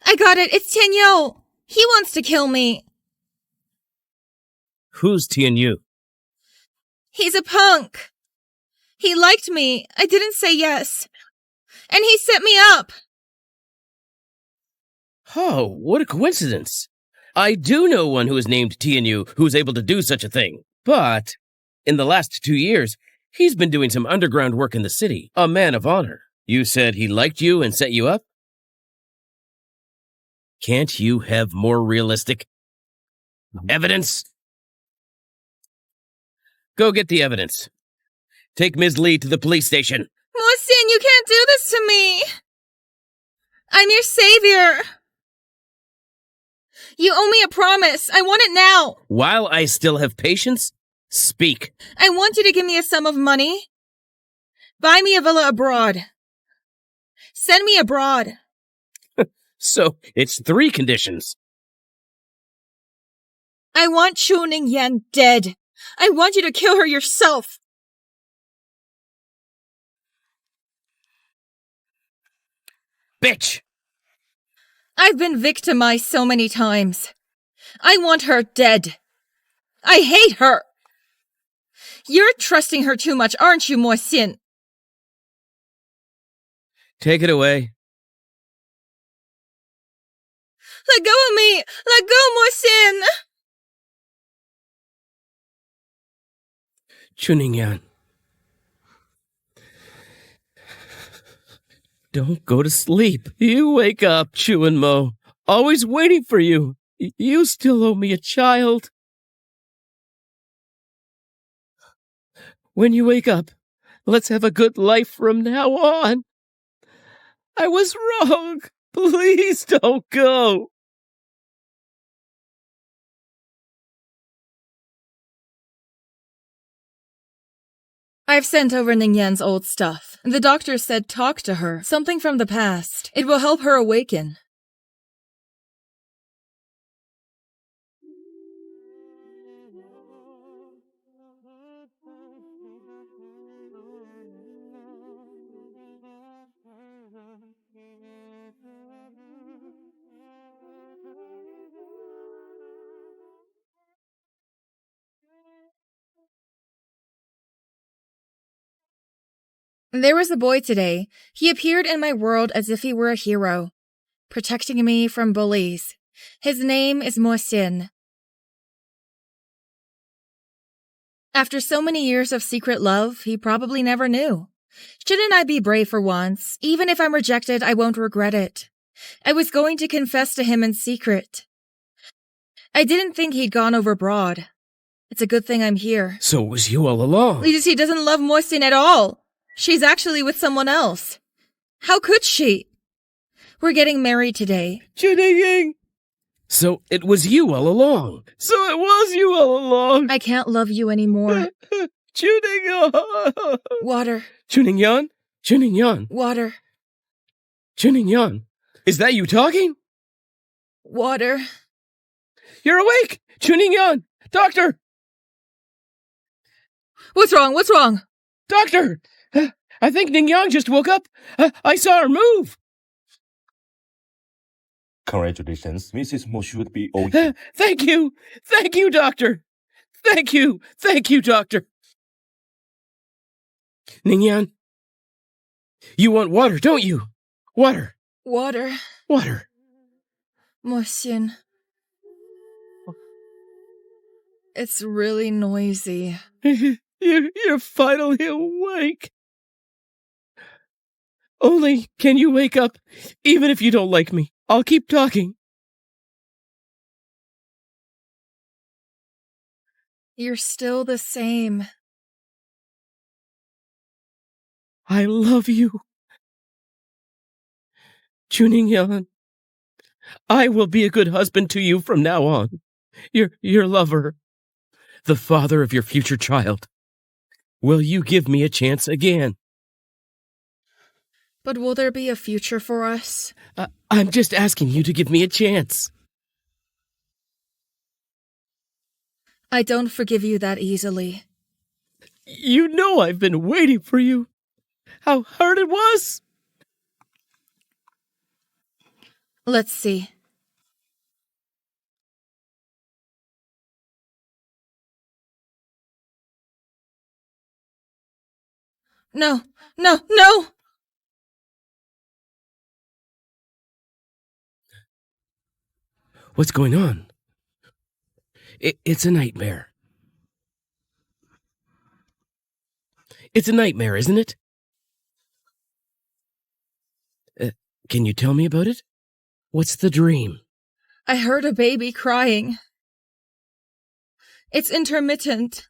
Speaker 2: I got it. It's Tianyu. He wants to kill me.
Speaker 1: Who's Tianyu?
Speaker 2: He's a punk. He liked me. I didn't say yes. And he set me up.
Speaker 1: Oh, what a coincidence. I do know one who is named Tianyu who's able to do such a thing. But in the last 2 years, he's been doing some underground work in the city. A man of honor. You said he liked you and set you up? Can't you have more realistic evidence? Go get the evidence. Take Ms. Lee to the police station.
Speaker 2: Mohsin, you can't do this to me. I'm your savior. You owe me a promise. I want it now.
Speaker 1: While I still have patience, speak.
Speaker 2: I want you to give me a sum of money. Buy me a villa abroad. Send me abroad.
Speaker 1: So, it's 3 conditions.
Speaker 2: I want Chuning-yen dead. I want you to kill her yourself.
Speaker 1: Bitch!
Speaker 2: I've been victimized so many times. I want her dead. I hate her. You're trusting her too much, aren't you, Mohsin?
Speaker 1: Take it away.
Speaker 2: Let go of me! Let go, Mohsin!
Speaker 1: Chuning-yan. Don't go to sleep. You wake up, Chu and Mo. Always waiting for you. You still owe me a child. When you wake up, let's have a good life from now on. I was wrong. Please don't go.
Speaker 2: I've sent over Ning-yan's old stuff. The doctor said talk to her. Something from the past. It will help her awaken. There was a boy today. He appeared in my world as if he were a hero, protecting me from bullies. His name is Mohsin. After so many years of secret love, he probably never knew. Shouldn't I be brave for once? Even if I'm rejected, I won't regret it. I was going to confess to him in secret. I didn't think he'd gone overboard. It's a good thing I'm here.
Speaker 1: So it was you all along.
Speaker 2: He doesn't love Mohsin at all. She's actually with someone else. How could she? We're getting married today.
Speaker 1: Chuningyang! So it was you all along.
Speaker 2: I can't love you anymore.
Speaker 1: Chuningyang!
Speaker 2: Water.
Speaker 1: Chuningyang? Chuningyang?
Speaker 2: Water.
Speaker 1: Chuningyang? Is that you talking?
Speaker 2: Water.
Speaker 1: You're awake! Chuningyang! Doctor!
Speaker 2: What's wrong? What's wrong?
Speaker 1: Doctor! I think Ningyang just woke up. I saw her move.
Speaker 4: Congratulations, Mrs. Mo should be okay.
Speaker 1: Thank you. Thank you, Doctor. Thank you. Thank you, Doctor. Ningyan, you want water, don't you? Water.
Speaker 2: Water.
Speaker 1: Water.
Speaker 2: Mohsin. It's really noisy.
Speaker 1: You're finally awake. Only can you wake up, even if you don't like me. I'll keep talking.
Speaker 2: You're still the same.
Speaker 1: I love you. Chuningyang, I will be a good husband to you from now on. Your lover. The father of your future child. Will you give me a chance again?
Speaker 2: But will there be a future for us?
Speaker 1: I'm just asking you to give me a chance.
Speaker 2: I don't forgive you that easily.
Speaker 1: You know I've been waiting for you. How hard it was.
Speaker 2: Let's see. No, no, no!
Speaker 1: What's going on? It's a nightmare. It's a nightmare, isn't it? Can you tell me about it? What's the dream?
Speaker 2: I heard a baby crying. It's intermittent.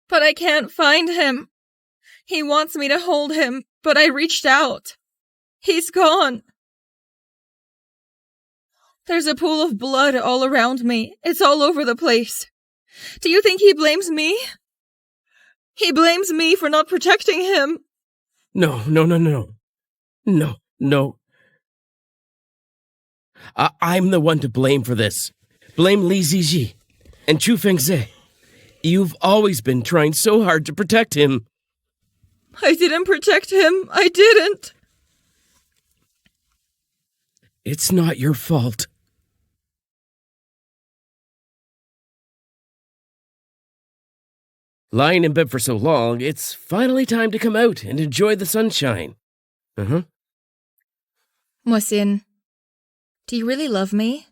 Speaker 2: But I can't find him. He wants me to hold him, but I reached out. He's gone. There's a pool of blood all around me. It's all over the place. Do you think he blames me? He blames me for not protecting him.
Speaker 1: No. I'm the one to blame for this. Blame Li Ziji and Chu Fengze. You've always been trying so hard to protect him.
Speaker 2: I didn't protect him. I didn't.
Speaker 1: It's not your fault. Lying in bed for so long, it's finally time to come out and enjoy the sunshine.
Speaker 2: Mohsin, do you really love me?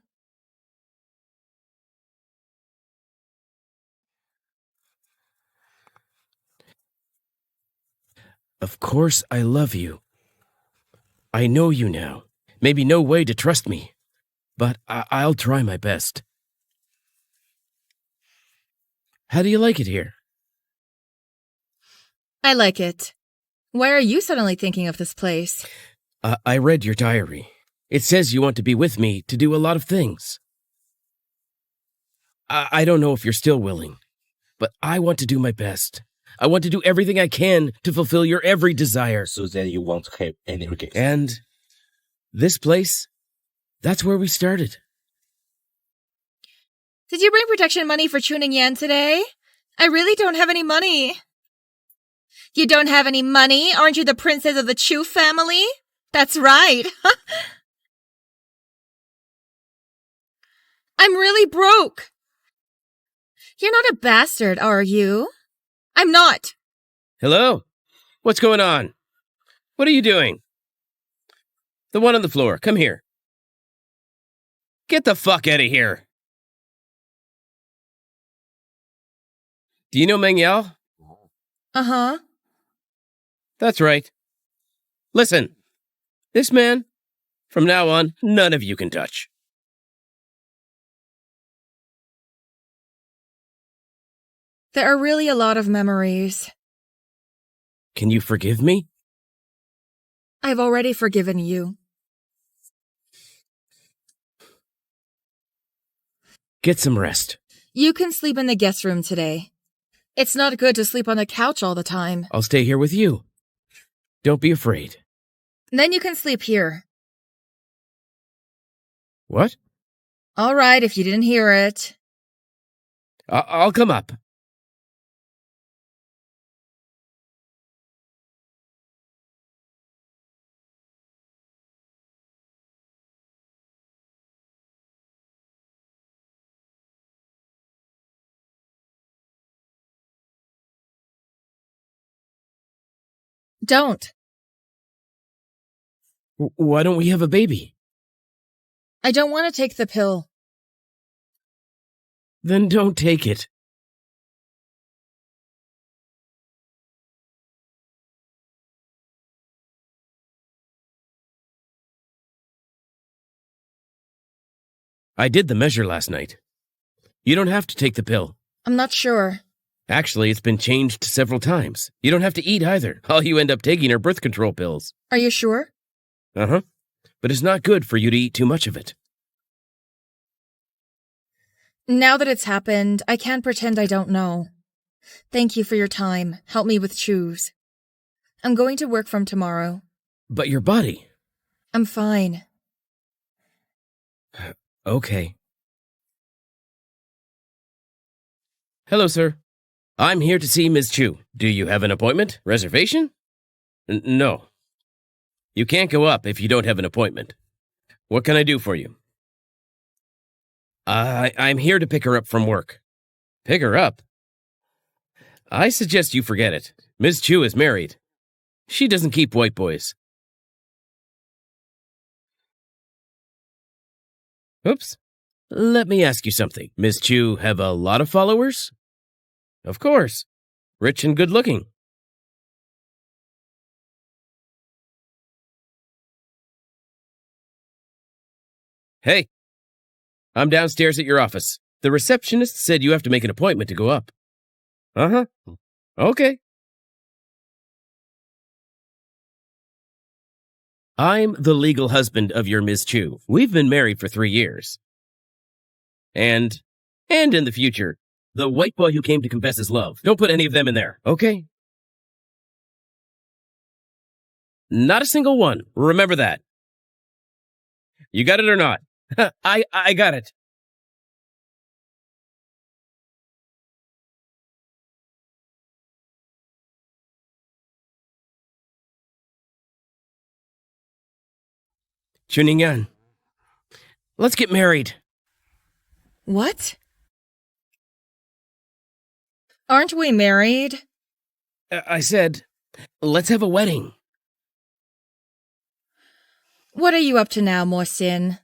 Speaker 1: Of course I love you. I know you now. Maybe no way to trust me, but I'll try my best. How do you like it here?
Speaker 2: I like it. Why are you suddenly thinking of this place?
Speaker 1: I read your diary. It says you want to be with me to do a lot of things. I don't know if you're still willing, but I want to do my best. I want to do everything I can to fulfill your every desire.
Speaker 4: So that you won't have any regrets.
Speaker 1: And this place, that's where we started.
Speaker 2: Did you bring protection money for Chuning Yan today? I really don't have any money. You don't have any money? Aren't you the princess of the Chu family? That's right. I'm really broke. You're not a bastard, are you? I'm not.
Speaker 1: Hello? What's going on? What are you doing? The one on the floor, come here. Get the fuck out of here. Do you know Meng Yao?
Speaker 2: Uh-huh.
Speaker 1: That's right. Listen, this man, from now on, none of you can touch.
Speaker 2: There are really a lot of memories.
Speaker 1: Can you forgive me?
Speaker 2: I've already forgiven you.
Speaker 1: Get some rest.
Speaker 2: You can sleep in the guest room today. It's not good to sleep on the couch all the time.
Speaker 1: I'll stay here with you. Don't be afraid.
Speaker 2: Then you can sleep here.
Speaker 1: What?
Speaker 2: All right, if you didn't hear it.
Speaker 1: I'll come up.
Speaker 2: Don't.
Speaker 1: Why don't we have a baby?
Speaker 2: I don't want to take the pill.
Speaker 1: Then don't take it. I did the measure last night. You don't have to take the pill.
Speaker 2: I'm not sure.
Speaker 1: Actually, it's been changed several times. You don't have to eat either. All you end up taking are birth control pills.
Speaker 2: Are you sure?
Speaker 1: Uh-huh. But it's not good for you to eat too much of it.
Speaker 2: Now that it's happened, I can't pretend I don't know. Thank you for your time. Help me with shoes. I'm going to work from tomorrow.
Speaker 1: But your body...
Speaker 2: I'm fine.
Speaker 1: Okay. Hello, sir. I'm here to see Ms. Chu. Do you have an appointment? Reservation? No. You can't go up if you don't have an appointment. What can I do for you? I'm here to pick her up from work. Pick her up? I suggest you forget it. Ms. Chu is married. She doesn't keep white boys. Oops. Let me ask you something. Ms. Chu have a lot of followers? Of course. Rich and good-looking. Hey. I'm downstairs at your office. The receptionist said you have to make an appointment to go up. Uh-huh. Okay. I'm the legal husband of your Ms. Chu. We've been married for 3 years. And in the future, the white boy who came to confess his love. Don't put any of them in there, okay? Not a single one. Remember that. You got it or not? I got it. Chuningan, let's get married.
Speaker 2: What? Aren't we married?
Speaker 1: I said, let's have a wedding.
Speaker 2: What are you up to now, Mohsin?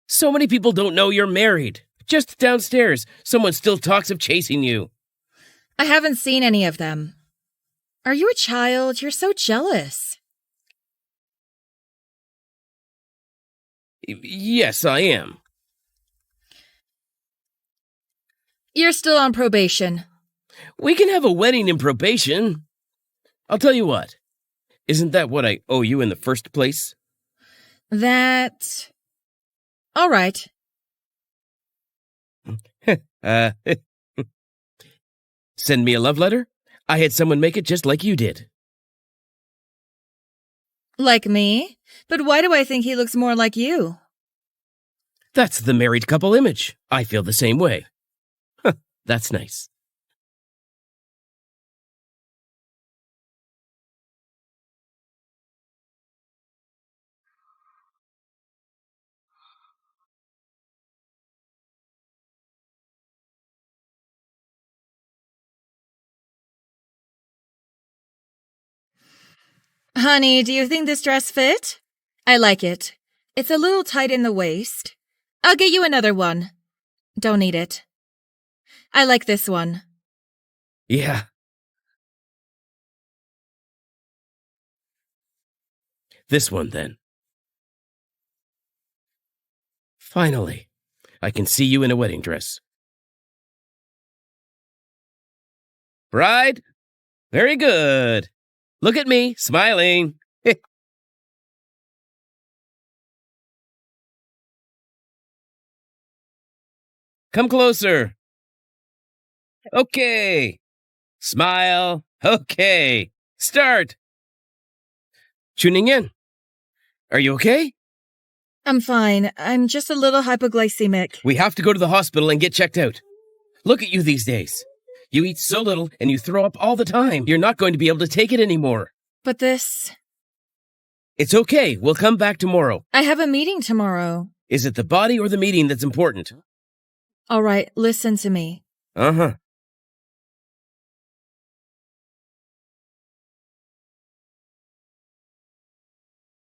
Speaker 1: So many people don't know you're married. Just downstairs, someone still talks of chasing you.
Speaker 2: I haven't seen any of them. Are you a child? You're so jealous.
Speaker 1: Yes, I am.
Speaker 2: You're still on probation.
Speaker 1: We can have a wedding in probation. I'll tell you what. Isn't that what I owe you in the first place?
Speaker 2: That... All right.
Speaker 1: Send me a love letter? I had someone make it just like you did.
Speaker 2: Like me? But why do I think he looks more like you?
Speaker 1: That's the married couple image. I feel the same way. Huh, that's nice.
Speaker 2: Honey, do you think this dress fit? I like it. It's a little tight in the waist. I'll get you another one. Don't need it. I like this one.
Speaker 1: Yeah. This one, then. Finally, I can see you in a wedding dress. Bride, Very good. Look at me, smiling. Come closer. Okay. Smile. Okay. Start. Tuning in. Are you okay?
Speaker 2: I'm fine. I'm just a little hypoglycemic.
Speaker 1: We have to go to the hospital and get checked out. Look at you these days. You eat so little and you throw up all the time. You're not going to be able to take it anymore.
Speaker 2: But this...
Speaker 1: It's okay. We'll come back tomorrow.
Speaker 2: I have a meeting tomorrow.
Speaker 1: Is it the body or the meeting that's important?
Speaker 2: All right, listen to me.
Speaker 1: Uh-huh.